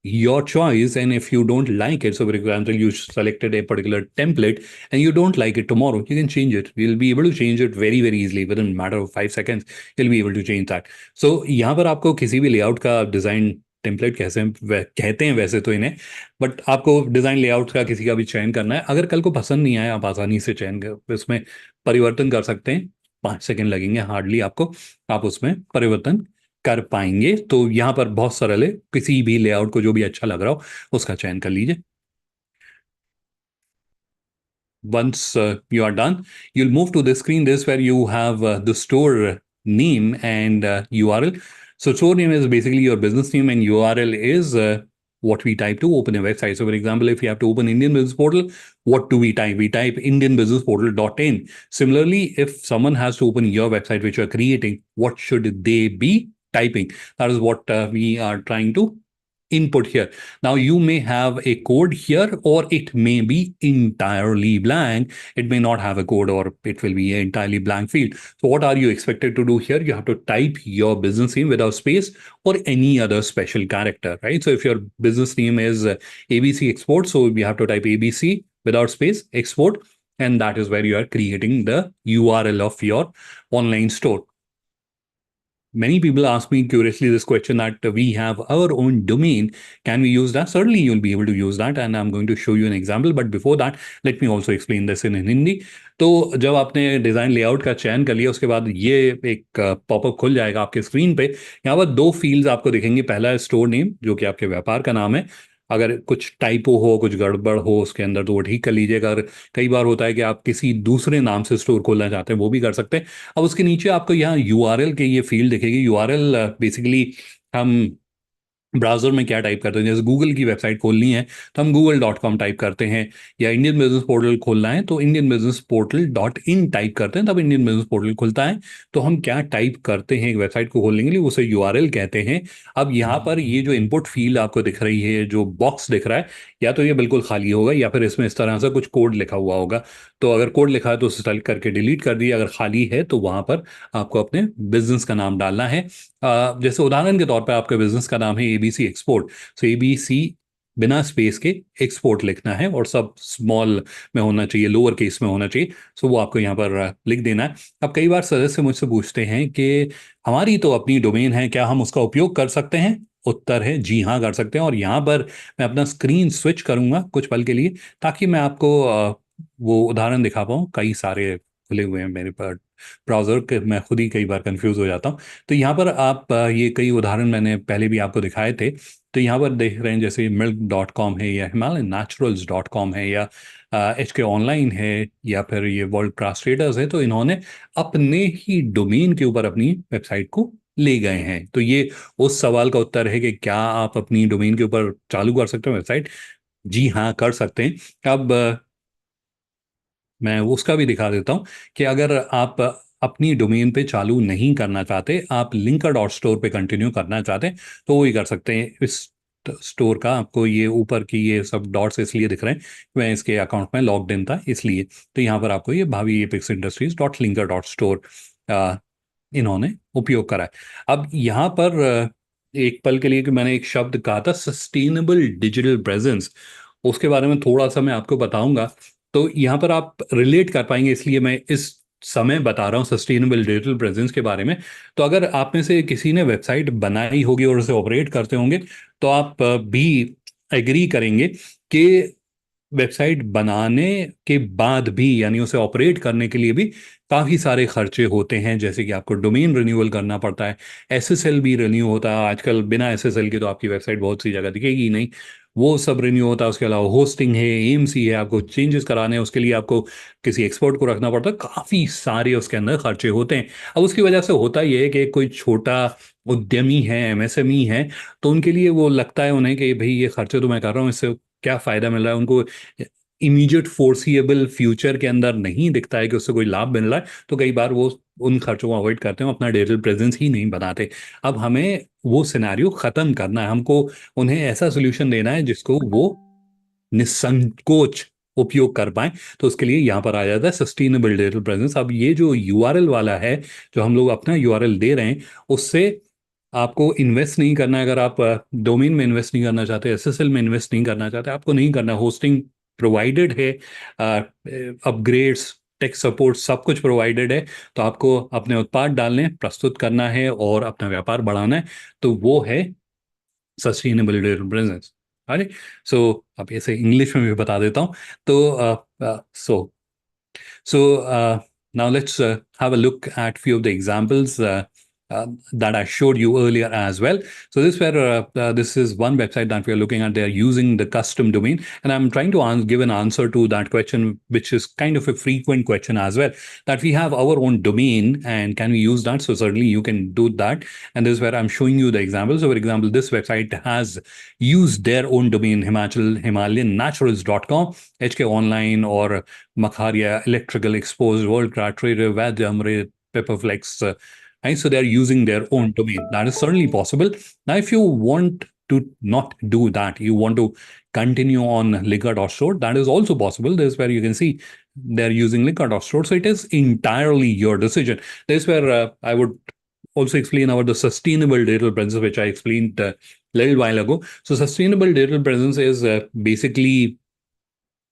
your choice. And if you don't like it, so for example, you selected a particular template and you don't like it tomorrow, you can change it. You'll be able to change it very, very easily. Within a matter of 5 seconds, you'll be able to change that. So यहाँ पर आपको किसी भी layout का design template कैसे कहते हैं वैसे तो इन्हें, बट आपको डिजाइन लेआउट का किसी का भी चयन करना है। अगर कल को पसंद नहीं आया, आप आसानी से चयन कर इसमें परिवर्तन कर सकते हैं। 5 सेकंड लगेंगे हार्डली आपको, आप उसमें परिवर्तन कर पाएंगे। तो यहाँ पर बहुत सरल है, किसी भी लेआउट को जो भी अच्छा लग रहा हो उसका चयन कर लीजिए। Once you are done, you'll move to the screen. This where you have the store name and URL. So store name is basically your business name, and URL is what we type to open a website. So for example, if you have to open Indian Business Portal, what do we type? We type indianbusinessportal.in. Similarly, if someone has to open your website which you're creating, what should they be typing? That is what we are trying to input here. Now you may have a code here, or it may be entirely blank. It may not have a code, or it will be an entirely blank field. So what are you expected to do here? You have to type your business name without space or any other special character, right? So if your business name is ABC Export, so we have to type ABC without space export, and that is where you are creating the URL of your online store. Many people ask me curiously this question that we have our own domain. Can we use that? Certainly, you'll be able to use that, and I'm going to show you an example. But before that, let me also explain this in Hindi. तो जब आपने design layout का चयन कर लिया, उसके बाद ये एक पॉपअप खुल जाएगा आपके स्क्रीन पे। यहाँ पर 2 फील्ड्स आपको दिखेंगे। पहला है स्टोर नेम, जो कि आपके व्यापार का नाम है। अगर कुछ टाइपो हो, कुछ गड़बड़ हो उसके अंदर, तो वो ठीक कर लीजिएगा। अगर कई बार होता है कि आप किसी दूसरे नाम से स्टोर खोलना चाहते हैं, वो भी कर सकते हैं। अब उसके नीचे आपको यहाँ URL के ये फील्ड दिखेगी। URL बेसिकली हम ब्राउजर में क्या टाइप करते हैं, जैसे गूगल की वेबसाइट खोलनी है तो हम google.com टाइप करते हैं, या इंडियन बिजनेस पोर्टल खोलना है तो indianbusinessportal.in टाइप करते हैं, तब इंडियन बिजनेस पोर्टल खुलता है। तो हम क्या टाइप करते हैं एक वेबसाइट को खोलने के लिए, उसे URL कहते हैं। अब यहाँ पर ये जो इनपुट फील्ड आपको दिख रही है, जो बॉक्स दिख रहा है, या तो ये बिल्कुल खाली होगा या फिर इसमें इस तरह से कुछ कोड लिखा हुआ होगा। तो अगर कोड लिखा है तो उसे सेलेक्ट करके डिलीट कर दिए। अगर खाली है तो वहाँ पर आपको अपने बिजनेस का नाम डालना है। जैसे उदाहरण के तौर पर आपके बिजनेस का नाम है ABC एक्सपोर्ट, सो ABC बिना स्पेस के एक्सपोर्ट लिखना है, और सब स्मॉल में होना चाहिए, लोअर केस में होना चाहिए। सो वो आपको यहाँ पर लिख देना है। अब कई बार सदस्य मुझसे पूछते हैं कि हमारी तो अपनी डोमेन है, क्या हम उसका उपयोग कर सकते हैं? उत्तर है जी हाँ, कर सकते हैं। और यहाँ पर मैं अपना स्क्रीन स्विच करूंगा कुछ पल के लिए, ताकि मैं आपको वो उदाहरण दिखा पाऊँ। कई सारे खुले हुए हैं मेरे पर ब्राउजर के, मैं खुद ही कई बार कंफ्यूज हो जाता हूँ। तो यहाँ पर आप ये कई उदाहरण मैंने पहले भी आपको दिखाए थे। तो यहाँ पर देख रहे हैं, जैसे milk.com है, या himalayannaturals.com है, या HK ऑनलाइन है, या फिर ये वर्ल्ड क्राफ्ट ट्रेडर्स है। तो इन्होंने अपने ही डोमेन के ऊपर अपनी वेबसाइट को ले गए हैं। तो ये उस सवाल का उत्तर है कि क्या आप अपनी डोमेन के ऊपर चालू कर सकते हो वेबसाइट? जी हाँ, कर सकते हैं। अब मैं उसका भी दिखा देता हूँ कि अगर आप अपनी डोमेन पे चालू नहीं करना चाहते, आप linker.store पे कंटिन्यू करना चाहते हैं, तो वो ही कर सकते हैं। इस स्टोर का आपको ये ऊपर की ये सब डॉट्स इसलिए दिख रहे हैं, मैं इसके अकाउंट में लॉग्ड इन था इसलिए। तो यहाँ पर आपको ये भावी apex industries dot linker dot store इन्होंने उपयोग करा है। अब यहाँ पर एक पल के लिए कि मैंने एक शब्द कहा था सस्टेनेबल डिजिटल प्रेजेंस, उसके बारे में थोड़ा सा मैं आपको बताऊंगा। तो यहाँ पर आप रिलेट कर पाएंगे, इसलिए मैं इस समय बता रहा हूँ सस्टेनेबल डिजिटल प्रेजेंस के बारे में। तो अगर आप में से किसी ने वेबसाइट बनाई होगी और उसे ऑपरेट करते होंगे, तो आप भी एग्री करेंगे कि वेबसाइट बनाने के बाद भी, यानी उसे ऑपरेट करने के लिए भी काफ़ी सारे खर्चे होते हैं। जैसे कि आपको डोमेन रिन्यूअल करना पड़ता है, SSL भी रिन्यू होता है। आजकल बिना SSL के तो आपकी वेबसाइट बहुत सी जगह दिखेगी ही नहीं, वो सब रिन्यू होता है। उसके अलावा होस्टिंग है, AMC है, आपको चेंजेस कराने हैं, उसके लिए आपको किसी एक्सपर्ट को रखना पड़ता है। काफ़ी सारे उसके अंदर खर्चे होते हैं। अब उसकी वजह से होता ये है कि कोई छोटा उद्यमी है, MSME है, तो उनके लिए वो लगता है उन्हें कि भाई ये खर्चे तो मैं कर रहा हूँ, इससे क्या फ़ायदा मिल रहा है। उनको इमीडिएट फोर्सिएबल फ्यूचर के अंदर नहीं दिखता है कि उससे कोई लाभ मिल रहा है, तो कई बार वो उन खर्चों को अवॉइड करते हैं, अपना डिजिटल प्रेजेंस ही नहीं बनाते। अब हमें वो सिनेरियो ख़त्म करना है, हमको उन्हें ऐसा सोल्यूशन देना है जिसको वो निसंकोच उपयोग कर पाएं, तो उसके लिए यहाँ पर आ जाता है सस्टेनेबल डिजिटल प्रेजेंस। अब ये जो यूआरएल वाला है, जो हम लोग अपना यूआरएल दे रहे हैं, उससे आपको इन्वेस्ट नहीं करना है। अगर आप डोमेन में इन्वेस्ट नहीं करना चाहते, एसएसएल में इन्वेस्ट नहीं करना चाहते, आपको नहीं करना। होस्टिंग प्रोवाइडेड है, अपग्रेड्स, टेक सपोर्ट सब कुछ प्रोवाइडेड है। तो आपको अपने उत्पाद डालने, प्रस्तुत करना है और अपना व्यापार बढ़ाना है, तो वो है सस्टेनेबल डिजिटल प्रेजेंस। अरे सो अब ऐसे इंग्लिश में भी बता देता हूँ। तो now let's have a look at few of the examples that I showed you earlier as well. So this is one website that we are looking at. They are using the custom domain, and I'm trying to give an answer to that question, which is kind of a frequent question as well. That we have our own domain, and can we use that? So certainly you can do that. And this is where I'm showing you the example. So for example, this website has used their own domain, HimalayanNaturals.com, HK Online, or Makharia, Electrical, Exposed, World Craft Trader, Vaid, Amrit, Pepperflex. Right? So they're using their own domain. That is certainly possible. Now, if you want to not do that, you want to continue on Liquor.store, that is also possible. This is where you can see they're using Liquor.store. So it is entirely your decision. This is where I would also explain about the sustainable digital presence, which I explained a little while ago. So sustainable digital presence is basically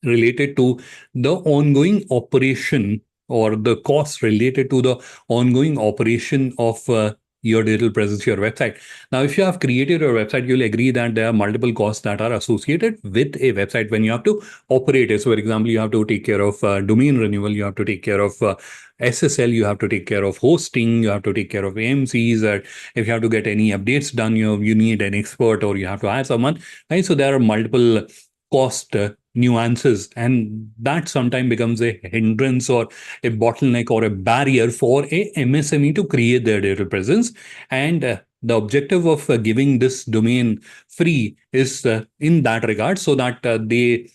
related to the ongoing operation or the costs related to the ongoing operation of your digital presence, your website. Now, if you have created your website, you'll agree that there are multiple costs that are associated with a website when you have to operate it. So, for example, you have to take care of domain renewal, you have to take care of SSL, you have to take care of hosting, you have to take care of AMCs. If you have to get any updates done, you need an expert or you have to hire someone. Right? So there are multiple cost nuances, and that sometimes becomes a hindrance or a bottleneck or a barrier for a MSME to create their digital presence. And the objective of giving this domain free is in that regard, so that they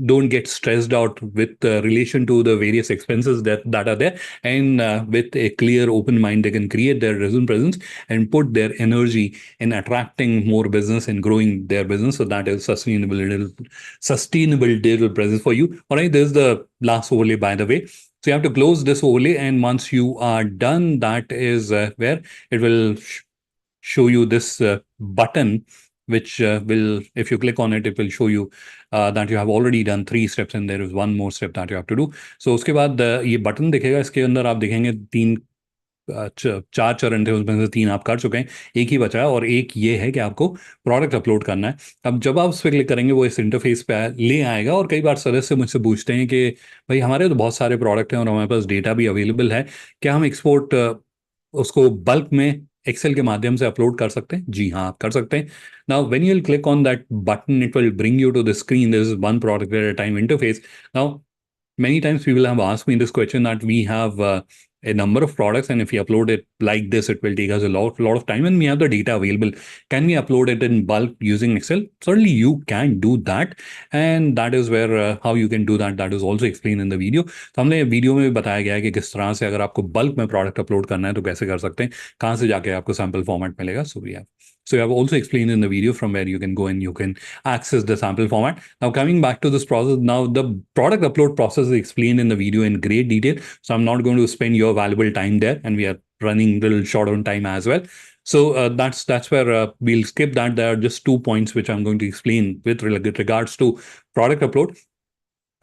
don't get stressed out with relation to the various expenses that are there, and with a clear open mind they can create their digital presence and put their energy in attracting more business and growing their business. So that is sustainable digital presence for you. All right, there's the last overlay, by the way. So you have to close this overlay, and once you are done, that is where it will show you this button, which will, if you click on it, it will show you that you have already done 3 steps and there is one more step that you have to do. So उसके बाद ये button दिखेगा, इसके अंदर आप देखेंगे 4 चरण थे, उसमें से 3 आप कर चुके हैं, एक ही बचा है, और एक ये है कि आपको प्रोडक्ट अपलोड करना है। अब जब आप उस पर क्लिक करेंगे, वो इस इंटरफेस पे ले आएगा। और कई बार सदस्य मुझसे पूछते हैं कि भाई हमारे तो बहुत सारे प्रोडक्ट हैं और हमारे पास डेटा भी अवेलेबल है, क्या हम एक्सपोर्ट उसको बल्क में एक्सेल के माध्यम से अपलोड कर सकते हैं? जी हाँ, आप कर सकते हैं। Now when you will click on that button, it will bring you to the screen. This is one product at a time interface. Now many times people have asked me this question, that we have a number of products, and if we upload it like this, it will take us a lot of time, and we have the data available. Can we upload it in bulk using Excel? Certainly you can do that, and that is where how you can do that, that is also explained in the video. तो हमने video में भी बताया गया है कि किस तरह से अगर आपको बल्क में प्रोडक्ट अपलोड करना है तो कैसे कर सकते हैं, कहाँ से जाके आपको सैम्पल फॉर्मेट मिलेगा. So we have also explained in the video from where you can go and you can access the sample format. Now coming back to this process, now the product upload process is explained in the video in great detail. So I'm not going to spend your valuable time there, and we are running a little short on time as well. So that's where we'll skip that. There are just 2 points which I'm going to explain with regards to product upload.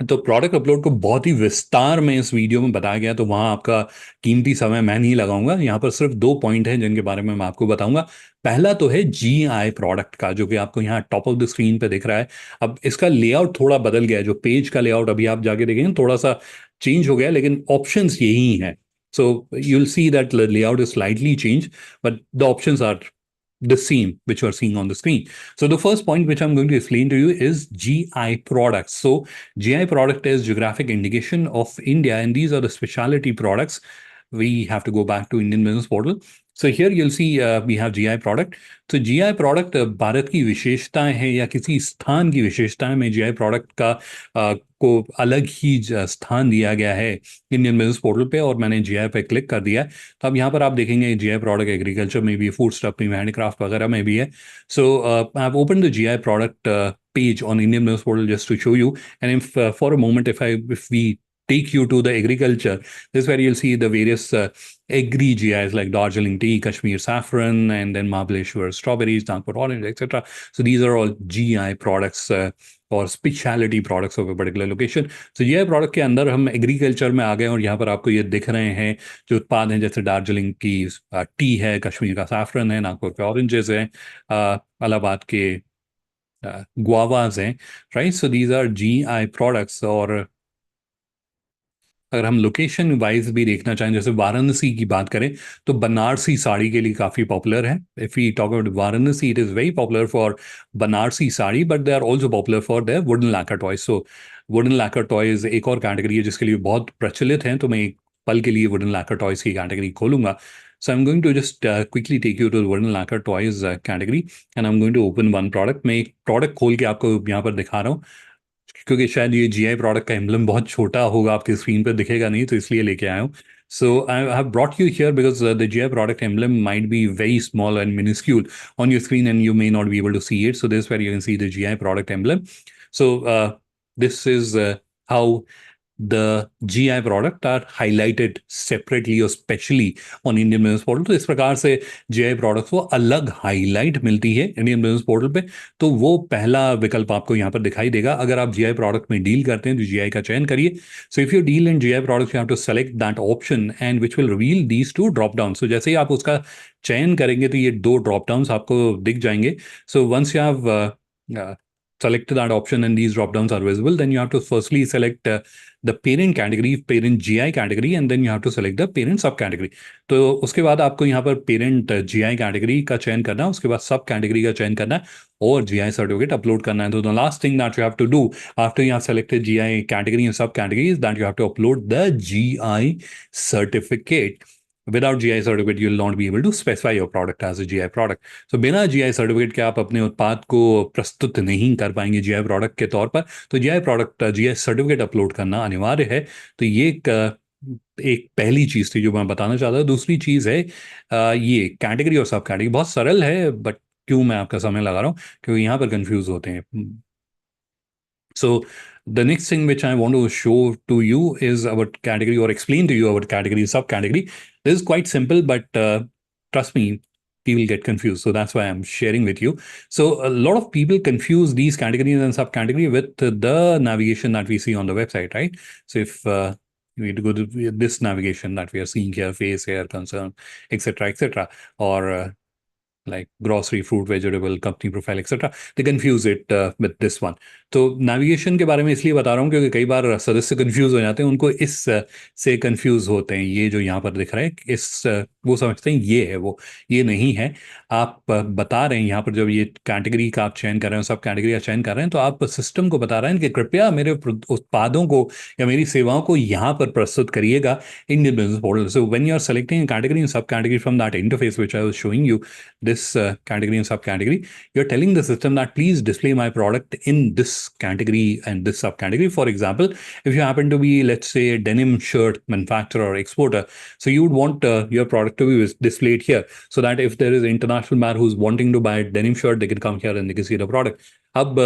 तो product upload को बहुत ही विस्तार में इस video में बताया गया, तो वहाँ आपका कीमती समय मैं नहीं लगाऊंगा. यहाँ पर सिर्फ 2 पॉइंट हैं जिनके बारे में मैं आपको बताऊंगा. पहला तो है GI प्रोडक्ट का, जो कि आपको यहाँ टॉप ऑफ द स्क्रीन पे दिख रहा है. अब इसका लेआउट थोड़ा बदल गया है. जो पेज का लेआउट अभी आप जाके देखेंगे थोड़ा सा चेंज हो गया, लेकिन ऑप्शंस यही हैं. So you'll see that the layout is slightly changed, but the options are the same which you are seeing on the screen. So the first point which I'm going to explain to you is GI products. So GI product is geographic indication of India, and these are the specialty products. We have to go back to Indian Business Portal. So here you'll see we have GI product. So GI product Bharat की विशेषताएं हैं या किसी स्थान की विशेषताएं में GI product का को अलग ही स्थान दिया गया है इंडियन बिजनेस पोर्टल पे, और मैंने जीआई पे क्लिक कर दिया है। तो अब यहाँ पर आप देखेंगे जीआई प्रोडक्ट एग्रीकल्चर में भी, फूड स्टफ में, हैंडीक्राफ्ट वगैरह में भी है। So I have open the GI product page on Indian Business Portal just to show you. And if for a moment, if we take you to the agriculture, this is where you'll see the various agri GIs like Darjeeling tea, Kashmir saffron, and then Mahabaleshwar strawberries, Nagpur orange, etc. So these are all GI products or specialty products of a particular location. So GI product के अंदर हम agriculture में आ गए, और यहाँ पर आपको ये दिख रहे हैं जो उत्पाद हैं, जैसे दार्जिलिंग की टी है, कश्मीर का सैफरन है, नागपुर के ऑरेंजेस हैं, इलाहाबाद के guavas हैं, right? So these are GI products. और अगर हम लोकेशन वाइज भी देखना चाहें, जैसे वाराणसी की बात करें, तो बनारसी साड़ी के लिए काफ़ी पॉपुलर है। If we talk about Varanasi, it is very popular for Banarasi sari, but they are also popular for their wooden lacquer toys. So wooden lacquer toys एक और कैटेगरी है जिसके लिए बहुत प्रचलित हैं, तो मैं एक पल के लिए वुडन लैकर टॉयज की कैटेगरी खोलूंगा। So I'm going to just quickly take you to the wooden lacquer toys category, and I'm going to open one product. मैं एक प्रोडक्ट खोल के आपको यहाँ पर दिखा रहा हूँ, क्योंकि शायद ये जीआई प्रोडक्ट का एम्बलम बहुत छोटा होगा, आपके स्क्रीन पर दिखेगा नहीं, तो इसलिए लेके आया हूँ। So I have brought you here because the GI product emblem might be very small and minuscule on your screen, and you may not be able to see it. So this is where you can see the GI product emblem. So this is how the GI product are highlighted separately or specially on Indian Business Portal. तो इस प्रकार से GI products को अलग highlight मिलती है Indian Business Portal पे। तो वो पहला विकल्प आपको यहाँ पर दिखाई देगा। अगर आप GI product में डील करते हैं तो GI का चयन करिए। So if you deal in GI products, you have to select that option and which will reveal these two drop downs. So जैसे ही आप उसका चयन करेंगे तो ये दो drop downs आपको दिख जाएंगे। So once you have select that option and these drop downs are visible, then you have to firstly select the parent category, parent GI category, and then you have to select the parent sub category. तो उसके बाद आपको यहाँ पर parent GI category का चयन करना है, उसके बाद sub category का चयन करना है, और GI certificate upload करना है। तो the last thing that you have to do after you have selected GI category and sub category is that you have to upload the GI certificate. Without GI certificate, you will not be able to specify your product as a GI product. So बिना GI certificate के आप अपने उत्पाद को प्रस्तुत नहीं कर पाएंगे GI product के तौर पर। तो GI product GI certificate upload करना अनिवार्य है। तो ये एक पहली चीज़ थी जो मैं बताना चाहता था। दूसरी चीज़ है ये कैटेगरी और सब कैटेगरी। बहुत सरल है, बट क्यों मैं आपका समय लगा रहा हूँ, क्योंकि यहाँ पर कंफ्यूज होते हैं। So the next thing which I want to show to you is about category, or explain to you about category, subcategory. This is quite simple, but trust me, people get confused. So that's why I'm sharing with you. So a lot of people confuse these categories and subcategory with the navigation that we see on the website, right? So if we need to go to this navigation that we are seeing here, face, hair, concern, etc., or like grocery, fruit, vegetable, company profile, etc. They confuse it with this one. तो navigation के बारे में इसलिए बता रहा हूँ क्योंकि कई बार सदस्य कंफ्यूज हो जाते हैं, उनको इस से कंफ्यूज होते हैं। ये जो यहाँ पर दिख रहा है, इस वो समझते हैं ये है वो, ये नहीं है। आप बता रहे हैं यहाँ पर जब ये कैटेगरी का आप चयन कर रहे हैं, सब कैटेगरी का चयन कर रहे हैं, तो आप सिस्टम को बता रहे हैं कि कृपया मेरे उत्पादों को या मेरी सेवाओं को यहाँ पर प्रस्तुत करिएगा Indian business portal. So when you are selecting category and sub category from that interface which I was showing you, this category and subcategory, you're telling the system that please display my product in this category and this subcategory. For example, if you happen to be, let's say, a denim shirt manufacturer or exporter, so you would want your product to be displayed here, so that if there is an international buyer who's wanting to buy a denim shirt, they can come here and they can see the product. अब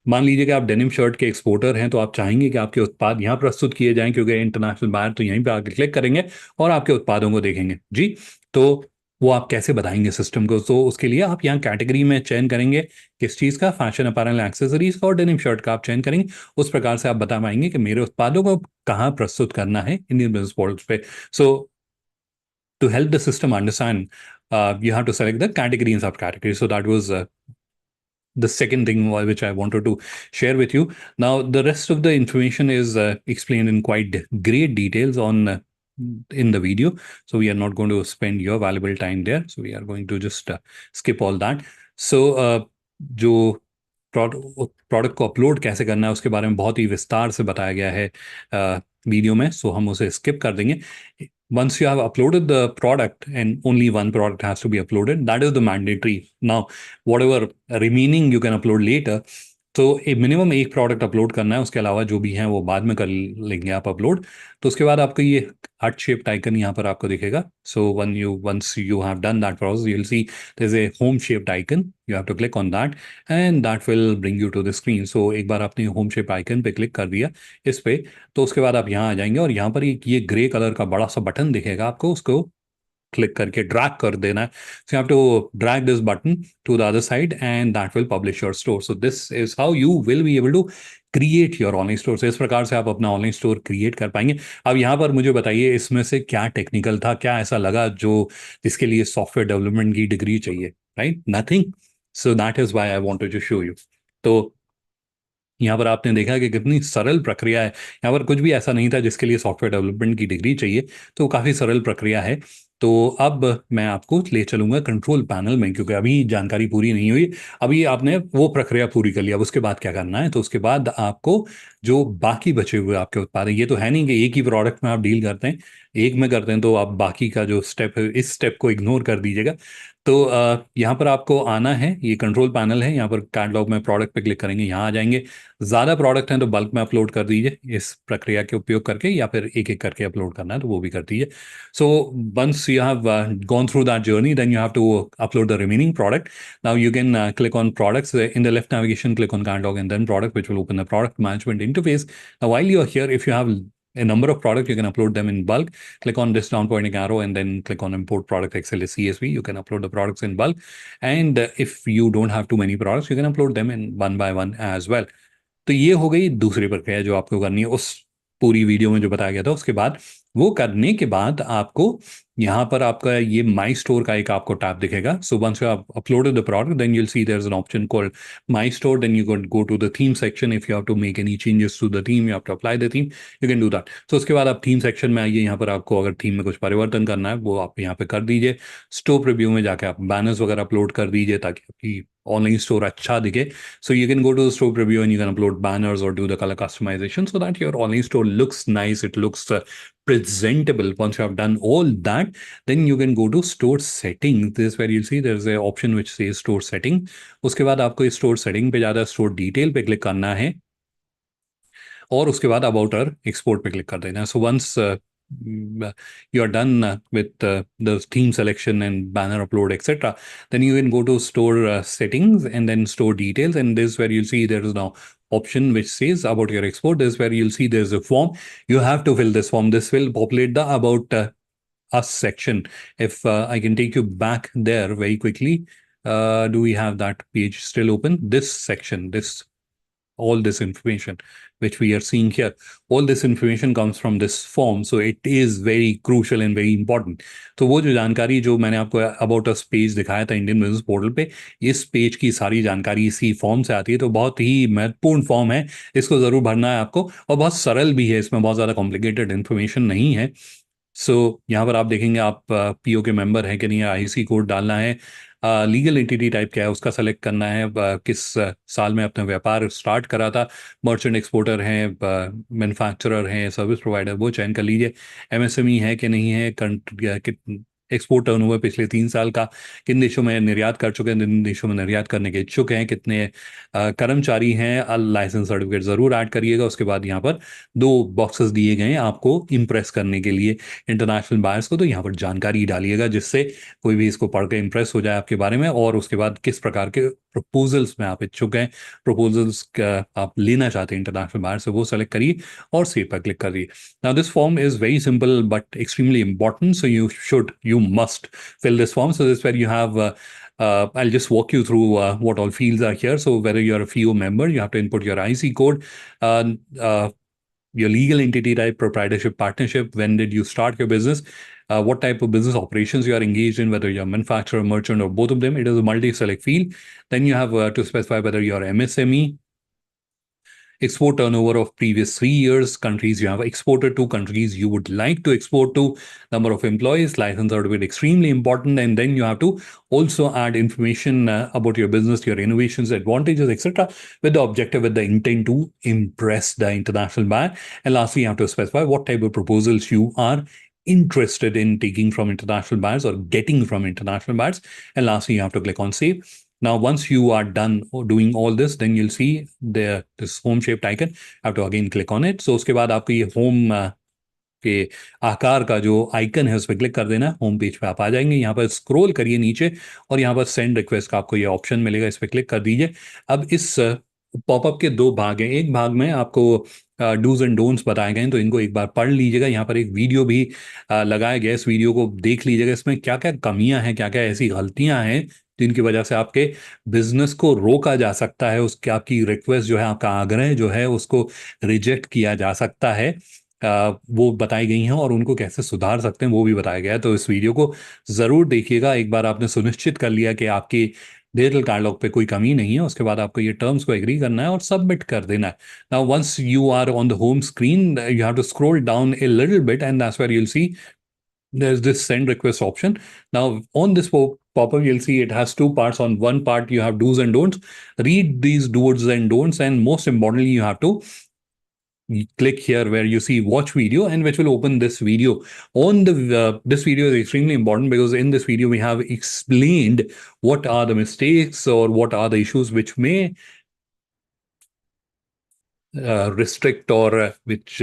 मान लीजिए कि आप denim shirt के exporter हैं, तो आप चाहेंगे कि आपके उत्पाद यहाँ प्रस्तुत किए जाएं, क्योंकि इंटरनेशनल बायर तो यहीं पे आके क्लिक करेंगे और आपके उत्पादों को देखेंगे जी। तो वो आप कैसे बताएंगे सिस्टम को? तो उसके लिए आप यहाँ कैटेगरी में चयन करेंगे किस चीज़ का, फैशन अपैरल एक्सेसरीज का, और डेनिम शर्ट का आप चयन करेंगे। उस प्रकार से आप बता पाएंगे कि मेरे उत्पादों को कहाँ प्रस्तुत करना है इंडियन बिजनेस पोर्टल पे। सो to help the system understand, you have to select the category and subcategory. So that was the second thing which I wanted to share with you. Now, the rest of the information is explained in quite great details on in the video. So we are not going to spend your valuable time there. So we are going to just skip all that. So जो product को upload कैसे करना है उसके बारे में बहुत ही विस्तार से बताया गया है वीडियो में, सो हम उसे स्किप कर देंगे। Once you have uploaded the product, and only one product has to be uploaded, that is the mandatory. Now, whatever remaining you can upload later, तो एक मिनिमम एक प्रोडक्ट अपलोड करना है, उसके अलावा जो भी हैं वो बाद में कर लेंगे आप अपलोड। तो उसके बाद आपको ये हार्ट शेप्ड आइकन यहाँ पर आपको दिखेगा। सो once you have done that process, you'll see there's a home shaped icon. You have to click on that and that will bring you to the screen. So एक बार आपने home shape icon पे click कर दिया इस पे, तो उसके बाद आप यहाँ आ जाएंगे और यहाँ पर एक ये ग्रे कलर का बड़ा सा बटन दिखेगा आपको, उसको क्लिक करके ड्रैग कर देना है। So you have to drag this button to the other side and that will publish your store. So this is how you will be able to create your online store. से इस प्रकार से आप अपना online store create कर पाएंगे। अब यहाँ पर मुझे बताइए इसमें से क्या टेक्निकल था, क्या ऐसा लगा जो जिसके लिए सॉफ्टवेयर डेवलपमेंट की डिग्री चाहिए, right? Nothing. So that is why I wanted to show you. तो यहाँ पर आपने देखा कि कितनी सरल प्रक्रिया है। यहाँ पर कुछ भी ऐसा नहीं था जिसके लिए सॉफ्टवेयर डेवलपमेंट की डिग्री चाहिए, तो काफ़ी सरल प्रक्रिया है। तो अब मैं आपको ले चलूंगा कंट्रोल पैनल में, क्योंकि अभी जानकारी पूरी नहीं हुई। अभी आपने वो प्रक्रिया पूरी कर ली, अब उसके बाद क्या करना है? तो उसके बाद आपको जो बाकी बचे हुए आपके उत्पाद हैं, ये तो है नहीं कि एक ही प्रोडक्ट में आप डील करते हैं, एक में करते हैं, तो आप बाकी का जो स्टेप है इस स्टेप को इग्नोर कर दीजिएगा। तो यहाँ पर आपको आना है, ये कंट्रोल पैनल है, यहाँ पर कैटलॉग में प्रोडक्ट पे क्लिक करेंगे, यहाँ आ जाएंगे। ज़्यादा प्रोडक्ट हैं तो बल्क में अपलोड कर दीजिए इस प्रक्रिया के उपयोग करके, या फिर एक एक करके अपलोड करना है तो वो भी कर दीजिए। So once you have gone through that journey, then you have to upload the remaining product. Now you can click on products in the left navigation, click on catalog and then product, which will open the product management interface. Now while you're here, if you have a number of products, you can upload them in bulk. Click on this down pointing arrow and then click on import product XLS CSV. You can upload the products in bulk. And if you don't have too many products, you can upload them in one by one as well. तो ये हो गई दूसरी प्रक्रिया जो आपको करनी है उस पूरी वीडियो में जो बताया गया था। उसके बाद वो करने के बाद आपको यहाँ पर आपका ये माई स्टोर का एक आपको टैब दिखेगा। So once you have uploaded the product, then you'll see there's an option called my store. Then you can go to the theme section. If you have to make any changes to the theme, you have to apply the theme, you can do that. So उसके बाद आप theme section में आइए। यहाँ पर आपको अगर theme में कुछ परिवर्तन करना है वो आप यहाँ पे कर दीजिए। स्टोर रिव्यू में जाके आप बैनर्स वगैरह अपलोड कर दीजिए ताकि आपकी ऑनलाइन स्टोर अच्छा दिखे। So you can go to the store preview and you can upload banners or do the color customization so that your online store looks nice, it looks presentable. Once you have done all that, then you can go to store settings. This is where you'll see there's a option which says store setting. उसके बाद आपको इस store setting पे ज़्यादा store detail पे click करना है और उसके बाद about our export पे क्लिक कर देना है। So once you are done with the theme selection and banner upload, etc., then you can go to store settings and then store details. And this is where you'll see there is now option which says about your export. This is where you'll see there's a form. You have to fill this form. This will populate the about us section. If I can take you back there very quickly. Do we have that page still open? This section, all this information which we are seeing here, all this information comes from this form. So it is very crucial and very important. तो वो जो जानकारी जो मैंने आपको about us page दिखाया था Indian business portal पे, इस पेज की सारी जानकारी इसी फॉर्म से आती है। तो बहुत ही महत्वपूर्ण फॉर्म है, इसको जरूर भरना है आपको, और बहुत सरल भी है, इसमें बहुत ज़्यादा कॉम्प्लिकेटेड इन्फॉर्मेशन नहीं है। यहाँ पर आप देखेंगे आप पीओ के मेंबर हैं कि नहीं, आईसी कोड डालना है, लीगल एंटिटी टाइप क्या है उसका सेलेक्ट करना है, किस साल में अपना व्यापार स्टार्ट करा था, मर्चेंट एक्सपोर्टर हैं, मैन्युफैक्चरर हैं, सर्विस प्रोवाइडर, वो चयन कर लीजिए। एमएसएमई है कि नहीं है, एक्सपोर्ट टर्नओवर पिछले 3 साल का, किन देशों में निर्यात कर चुके हैं, किन देशों में निर्यात करने के इच्छुक हैं, कितने कर्मचारी हैं, लाइसेंस सर्टिफिकेट ज़रूर ऐड करिएगा। उसके बाद यहाँ पर 2 बॉक्सेस दिए गए हैं आपको इम्प्रेस करने के लिए इंटरनेशनल बायर्स को, तो यहाँ पर जानकारी डालिएगा जिससे कोई भी इसको पढ़ के इम्प्रेस हो जाए आपके बारे में। और उसके बाद किस प्रकार के प्रपोजल्स में आप इच्छुक हैं, प्रपोजल्स आप लेना चाहते हैं इंटरनेशनल बायर से, वो सेलेक्ट करिए और सेव पर क्लिक करिए। Now this form is very simple but extremely important, so you must fill this form. So this is where you have I'll just walk you through what all fields are here. So whether you're a FIO member, you have to input your IC code, your legal entity type, proprietorship, partnership, when did you start your business, what type of business operations you are engaged in, whether you're a manufacturer, merchant, or both of them. It is a multi-select field. Then you have to specify whether you're MSME, export turnover of previous 3 years, countries you have exported to, countries you would like to export to, number of employees, license certificate, extremely important. And then you have to also add information about your business, your innovations, advantages, etc., with the objective, with the intent to impress the international buyer. And lastly, you have to specify what type of proposals you are interested in taking from international buyers or getting from international buyers. And lastly, you have to click on save. Now, once you are done doing all this, then you'll see this home shaped icon. You have to again click on it. So उसके बाद आपको ये home के आकार का जो icon है उस पर क्लिक कर देना, होम पेज पे आप आ जाएंगे। यहाँ पर स्क्रॉल करिए नीचे और यहाँ पर सेंड रिक्वेस्ट का आपको ये ऑप्शन मिलेगा, इस पर क्लिक कर दीजिए। अब इस पॉपअप के दो भाग हैं, एक भाग में आपको डूज एंड डोंट्स बताए गए हैं, तो इनको एक बार पढ़ लीजिएगा। यहाँ पर एक वीडियो भी लगाया गया, इस वीडियो को देख लीजिएगा। इसमें क्या क्या कमियां हैं, क्या क्या ऐसी गलतियां हैं जिनकी वजह से आपके बिजनेस को रोका जा सकता है, उसके आपकी रिक्वेस्ट जो है, आपका आग्रह जो है उसको रिजेक्ट किया जा सकता है, वो बताई गई हैं, और उनको कैसे सुधार सकते हैं वो भी बताया गया है। तो इस वीडियो को ज़रूर देखिएगा। एक बार आपने सुनिश्चित कर लिया कि आपकी डिजिटल कार्ड पे कोई कमी नहीं है, उसके बाद आपको ये टर्म्स को एग्री करना है और सबमिट कर देना है। Now once you are on the home screen, you have to scroll down a little bit, and that's where you'll see there's this send request option. Now on this pop-up, you'll see it has two parts. On one part you have do's and don'ts. Read these do's and don'ts, and most importantly you have to click here where you see watch video, and which will open this video. On the this video is extremely important because in this video we have explained what are the mistakes or what are the issues which may restrict or which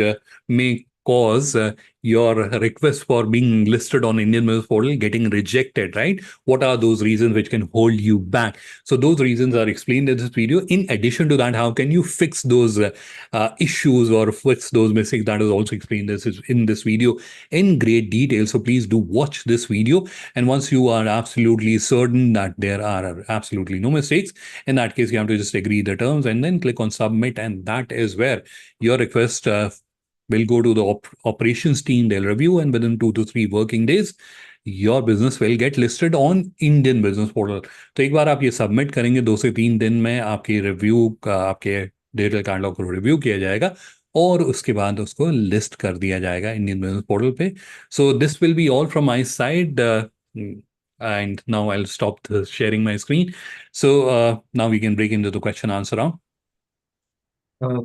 may cause your request for being listed on Indian Business Portal getting rejected, right? What are those reasons which can hold you back? So those reasons are explained in this video. In addition to that, how can you fix those issues or fix those mistakes? That is also explained in this video in great detail. So please do watch this video. And once you are absolutely certain that there are absolutely no mistakes, in that case, you have to just agree the terms and then click on submit. And that is where your request will go to the operations team. They'll review, and within 2 to 3 working days, your business will get listed on Indian Business Portal. तो एक बार आप ये submit करेंगे, 2 से 3 दिन में आपकी review का, आपके डिजिटल कार्ड लॉक को रिव्यू किया जाएगा और उसके बाद उसको लिस्ट कर दिया जाएगा इंडियन बिजनेस पोर्टल पे। So this will be all from my side, and now I'll stop sharing my screen. So now we can break into the question answer round.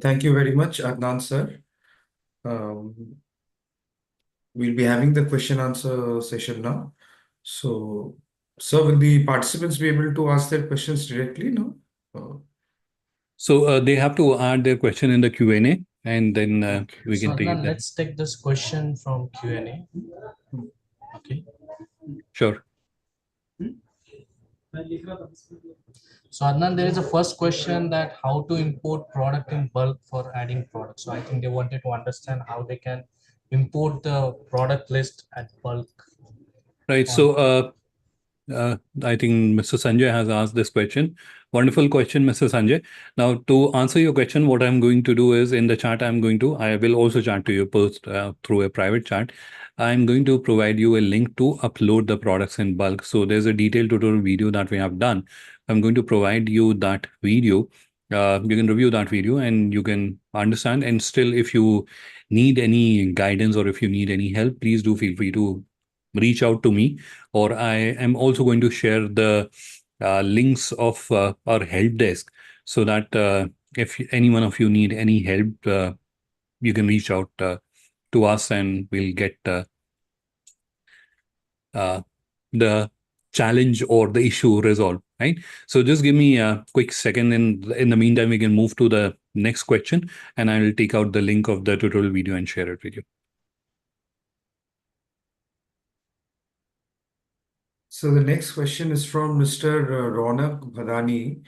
Thank you very much, Adnan sir. We'll be having the question answer session now. So, sir, will the participants be able to ask their questions directly now? So they have to add their question in the Q&A, and then we So can take it Adnan, there. let's take this question from Q&A. Okay. Sure. So Adnan, there is a first question that how to import product in bulk for adding products. So I think they wanted to understand how they can import the product list at bulk. Right. So I think Mr. Sanjay has asked this question. Wonderful question, Mr. Sanjay. Now, to answer your question, what I'm going to do is in the chat, I will also chat to you post through a private chat. I'm going to provide you a link to upload the products in bulk. So there's a detailed tutorial video that we have done. I'm going to provide you that video. You can review that video and you can understand. And still, if you need any guidance or if you need any help, please do feel free to reach out to me, or I am also going to share the links of our help desk so that if any one of you need any help, you can reach out to us and we'll get the challenge or the issue resolved, right? So just give me a quick second. In the meantime, we can move to the next question and I will take out the link of the tutorial video and share it with you. So the next question is from Mr. Ronak Bhadani.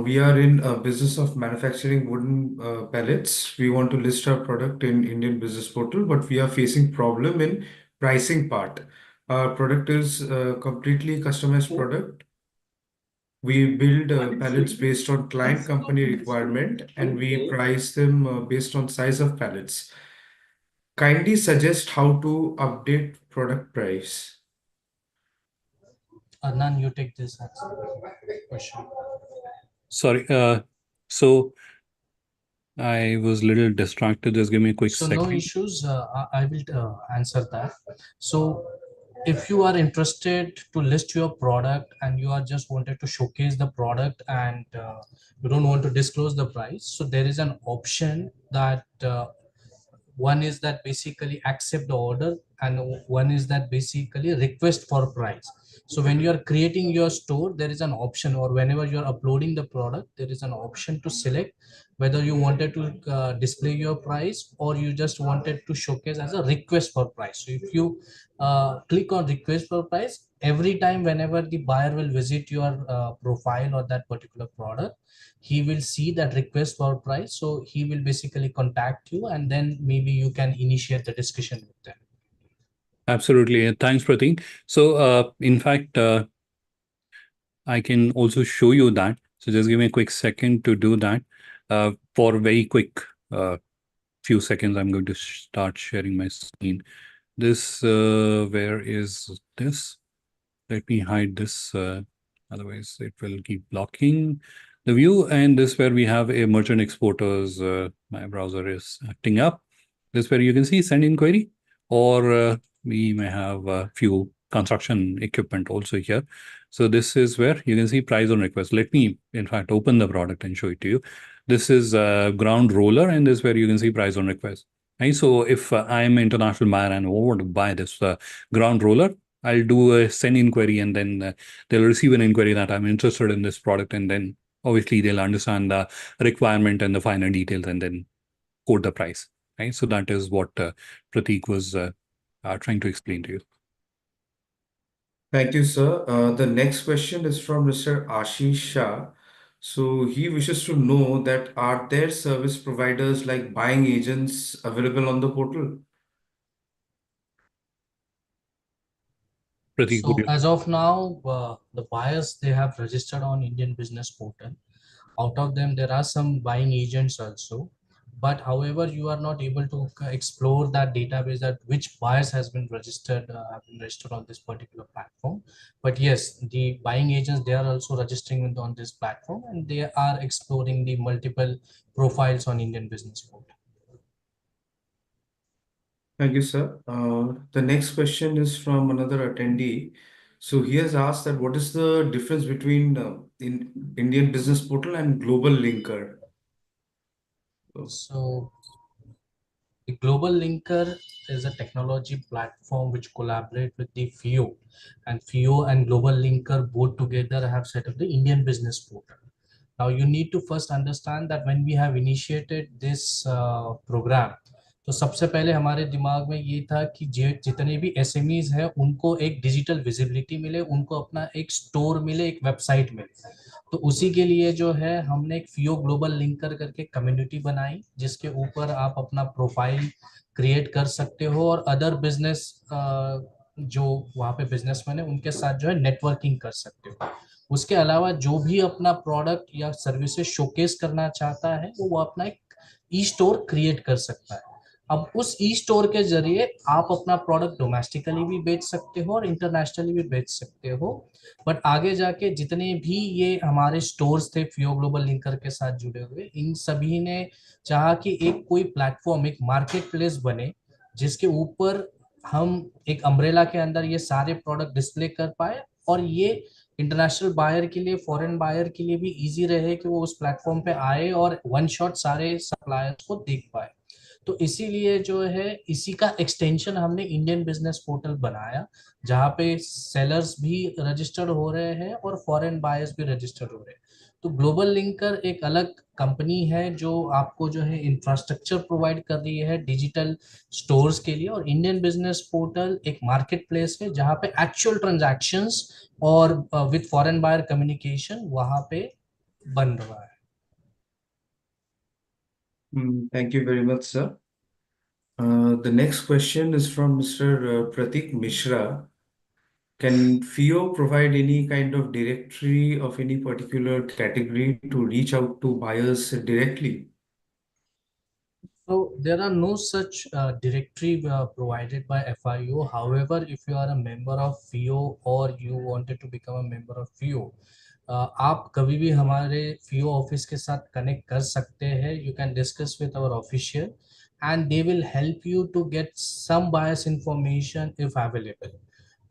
We are in a business of manufacturing wooden pellets. We want to list our product in Indian Business Portal, but we are facing problem in pricing part. Our product is a completely customized product. We build pallets based on client company requirement, and we price them based on size of pallets. Kindly suggest how to update product price. Adnan, you take this question. Sorry. So I was a little distracted. Just give me a quick So second. no issues. I will answer that. So if you are interested to list your product and you are just wanted to showcase the product and you don't want to disclose the price, so there is an option that one is that basically accept the order and one is that basically request for price. So when you are creating your store, there is an option, or whenever you are uploading the product, there is an option to select whether you wanted to display your price or you just wanted to showcase as a request for price. So if you click on request for price, every time whenever the buyer will visit your profile or that particular product, he will see that request for price. So he will basically contact you, and then maybe you can initiate the discussion with them. Absolutely. Thanks, Pratik. So, in fact, I can also show you that. So just give me a quick second to do that. For very quick few seconds, I'm going to start sharing my screen. This, where is this? Let me hide this. Otherwise, it will keep blocking the view. And this where we have a merchant exporters. My browser is acting up. This where you can see send inquiry, or we may have a few construction equipment also here. So this is where you can see price on request. Let me, in fact, open the product and show it to you. This is a ground roller, and this is where you can see price on request. Right? So if I'm an international buyer and I want to buy this ground roller, I'll do a send inquiry, and then they'll receive an inquiry that I'm interested in this product, and then obviously they'll understand the requirement and the finer details, and then quote the price. Right? So that is what Pratik was trying to explain to you. Thank you, sir. The next question is from Mr. Ashish Shah. So he wishes to know that are there service providers like buying agents available on the portal? Pratik, would So you? as of now, the buyers, they have registered on Indian Business Portal. Out of them, there are some buying agents also. But however, you are not able to explore that database, that which buyers have been registered on this particular platform. But yes, the buying agents, they are also registering on this platform, and they are exploring the multiple profiles on Indian Business Portal. Thank you, sir. The next question is from another attendee. So he has asked that what is the difference between in Indian Business Portal and Global Linker? So the Global Linker is a technology platform which collaborate with the FIO, and FIO and Global Linker both together have set up the Indian Business Portal. Now you need to first understand that when we have initiated this program, तो सबसे पहले हमारे दिमाग में ये था कि जितने भी SMEs हैं उनको एक डिजिटल विजिबिलिटी मिले, उनको अपना एक स्टोर मिले, एक वेबसाइट मिले। तो उसी के लिए जो है हमने एक FIO ग्लोबल लिंकर करके कम्युनिटी बनाई, जिसके ऊपर आप अपना प्रोफाइल क्रिएट कर सकते हो और अदर बिजनेस जो वहाँ पे बिजनेसमैन है उनके साथ जो है नेटवर्किंग कर सकते हो। उसके अलावा जो भी अपना प्रोडक्ट या सर्विसेज शोकेस करना चाहता है वो अपना एक ई स्टोर क्रिएट कर सकता है। अब उस ई स्टोर के जरिए आप अपना प्रोडक्ट डोमेस्टिकली भी बेच सकते हो और इंटरनेशनली भी बेच सकते हो। बट आगे जाके जितने भी ये हमारे स्टोर्स थे FIO ग्लोबल लिंकर के साथ जुड़े हुए, इन सभी ने चाहा कि एक कोई प्लेटफॉर्म, एक मार्केट प्लेस बने जिसके ऊपर हम एक अम्ब्रेला के अंदर ये सारे प्रोडक्ट डिस्प्ले कर पाए, और ये इंटरनेशनल बायर के लिए, फॉरेन बायर के लिए भी इजी रहे कि वो उस प्लेटफॉर्म पे आए और वन शॉट सारे सप्लायर्स को देख पाए। तो इसीलिए जो है इसी का एक्सटेंशन हमने इंडियन बिजनेस पोर्टल बनाया, जहाँ पे सेलर्स भी रजिस्टर्ड हो रहे हैं और फॉरेन बायर्स भी रजिस्टर्ड हो रहे हैं। तो ग्लोबल लिंकर एक अलग कंपनी है जो आपको जो है इंफ्रास्ट्रक्चर प्रोवाइड कर रही है डिजिटल स्टोर्स के लिए, और इंडियन बिजनेस पोर्टल एक मार्केट प्लेस है जहाँ पे एक्चुअल ट्रांजैक्शंस और विद फॉरेन बायर कम्युनिकेशन वहाँ पे बन रहा है। Thank you very much, sir. The next question is from Mr. Pratik Mishra. Can FIO provide any kind of directory of any particular category to reach out to buyers directly? So there are no such directory provided by FIO. However, if you are a member of FIO or you wanted to become a member of FIO, आप कभी भी हमारे FIO office के साथ connect कर सकते हैं। You can discuss with our official and they will help you to get some bias information if available.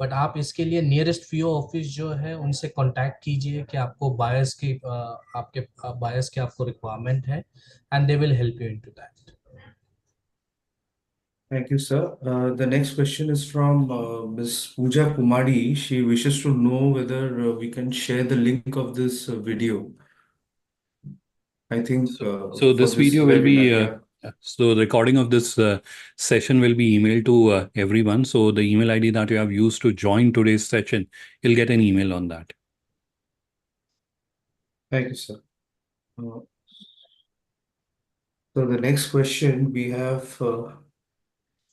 But आप इसके लिए नियरेस्ट FIO ऑफिस जो है उनसे कांटेक्ट कीजिए कि आपको बायस की आपके बायस की आपको रिक्वायरमेंट है, and they will help you into that. Thank you, sir. The next question is from Ms. Pooja Kumari. She wishes to know whether we can share the link of this video. I think So for this this video will be, webinar, yeah. so the recording of this session will be emailed to everyone. So the email ID that you have used to join today's session, you'll get an email on that. Thank you, sir. So the next question we have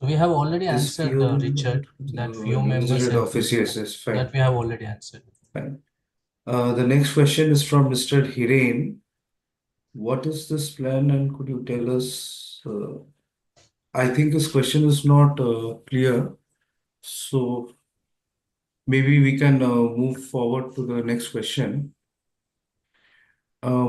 We have already is answered, PO Richard, that few members visited help office. you. Yes, yes, fine. That we have already answered. Fine. The next question is from Mr. Hiren. What is this plan, and could you tell us? I think his question is not clear, so maybe we can move forward to the next question.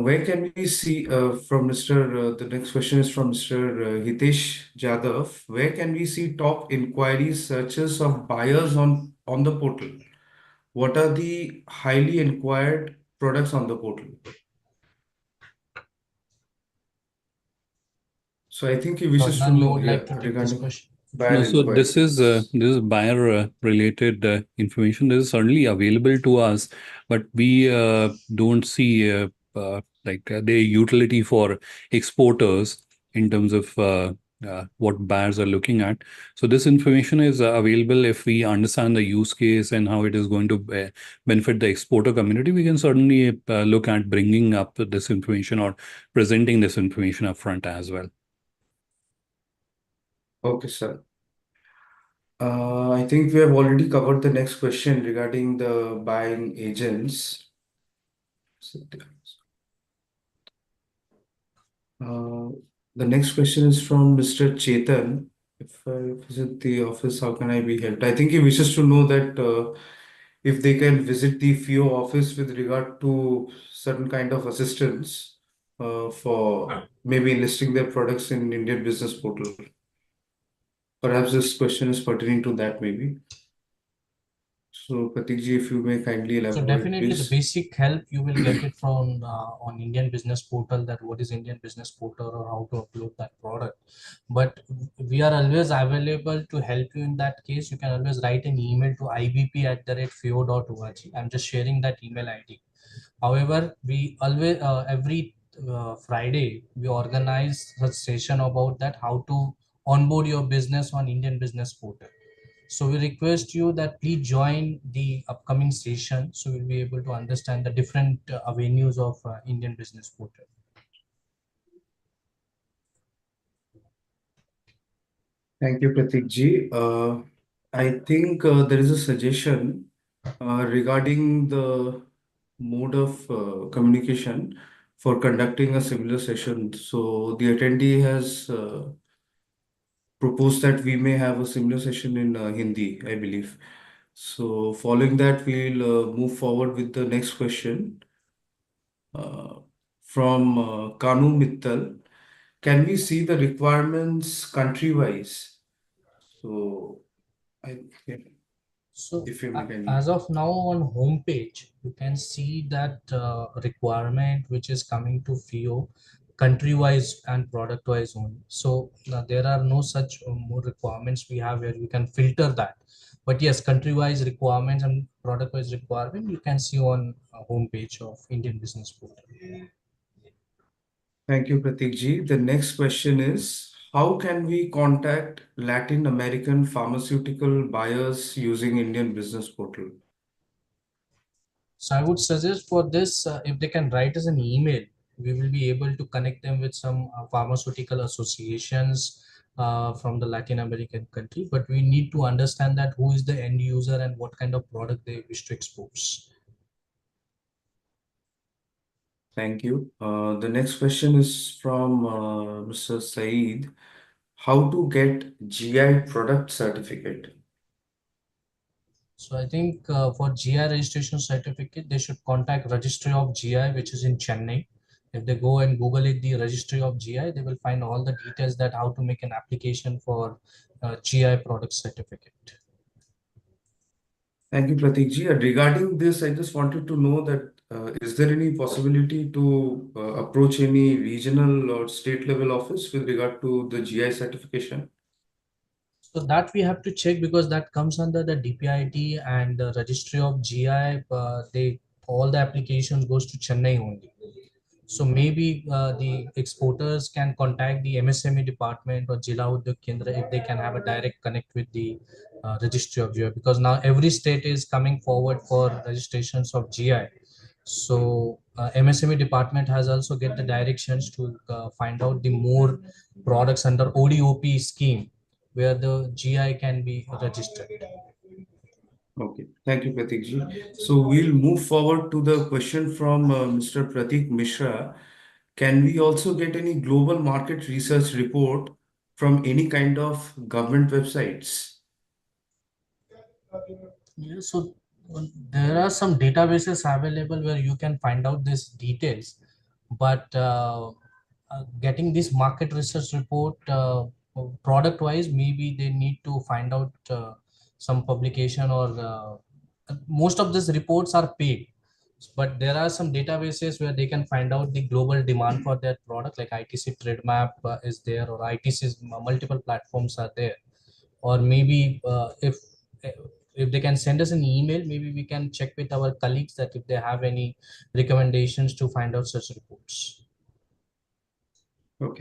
Where can we see from Mr. The next question is from Mr. Hitesh Jadhav. Where can we see top inquiry searches of buyers on the portal? What are the highly inquired products on the portal? So I think he wishes to Adnan, you know, would yeah, like to take this regarding question? buyer No, so inquiry. this is buyer related information. This is certainly available to us, but we don't see the utility for exporters in terms of what buyers are looking at. So this information is available if we understand the use case and how it is going to benefit the exporter community. We can certainly look at bringing up this information or presenting this information upfront as well. Okay, sir. I think we have already covered the next question regarding the buying agents. The next question is from Mr. Chetan. If I visit the office, how can I be helped? I think he wishes to know that if they can visit the FIO office with regard to certain kind of assistance for maybe listing their products in Indian Business Portal. Perhaps this question is pertaining to that, maybe. So, Pratikji, if you may kindly So elaborate, definitely the please. basic help you will get it from on Indian Business Portal, that what is Indian Business Portal or how to upload that product. But we are always available to help you in that case. You can always write an email to ibp@fio.org. I'm just sharing that email ID. However, we always every Friday we organize a session about that, how to onboard your business on Indian Business Portal. So we request you that please join the upcoming session, so we'll be able to understand the different avenues of Indian Business Portal. Thank you, Pratikji. I think there is a suggestion regarding the mode of communication for conducting a similar session. So the attendee has proposed that we may have a similar session in Hindi, I believe. So following that, we'll move forward with the next question from Kanu Mittal. Can we see the requirements country-wise? So So if you may kindly. as of now on homepage, you can see that requirement which is coming to FIO country-wise and product-wise only. So there are no such more requirements we have where we can filter that. But yes, country-wise requirements and product-wise requirement you can see on homepage of Indian Business Portal. Thank you, Pratikji. The next question is, how can we contact Latin American pharmaceutical buyers using Indian Business Portal? So I would suggest for this, if they can write us an email, we will be able to connect them with some pharmaceutical associations from the Latin American country. But we need to understand that who is the end user and what kind of product they wish to expose. Thank you. The next question is from Mr. Saeed. How to get GI product certificate? So I think for GI registration certificate, they should contact Registry of GI, which is in Chennai. If they go and Google it, the Registry of GI, they will find all the details that how to make an application for GI product certificate. Thank you, Pratikji. Regarding this, I just wanted to know that is there any possibility to approach any regional or state level office with regard to the GI certification? So that we have to check because that comes under the DPIT and the registry of GI. They all the applications goes to Chennai only. So maybe the exporters can contact the MSME department or Jila Udyog Kendra if they can have a direct connect with the registry of GI, because now every state is coming forward for registrations of GI. So MSME department has also get the directions to find out the more products under ODOP scheme where the GI can be registered. Okay, thank you, Pratik ji. So we'll move forward to the question from Mr. Pratik Mishra. Can we also get any global market research report from any kind of government websites? Yeah, so there are some databases available where you can find out these details, but getting this market research report product wise, maybe they need to find out some publication or most of these reports are paid, but there are some databases where they can find out the global demand for their product, like ITC Trademap is there, or ITC's multiple platforms are there, or maybe if they can send us an email, maybe we can check with our colleagues that if they have any recommendations to find out such reports. Okay.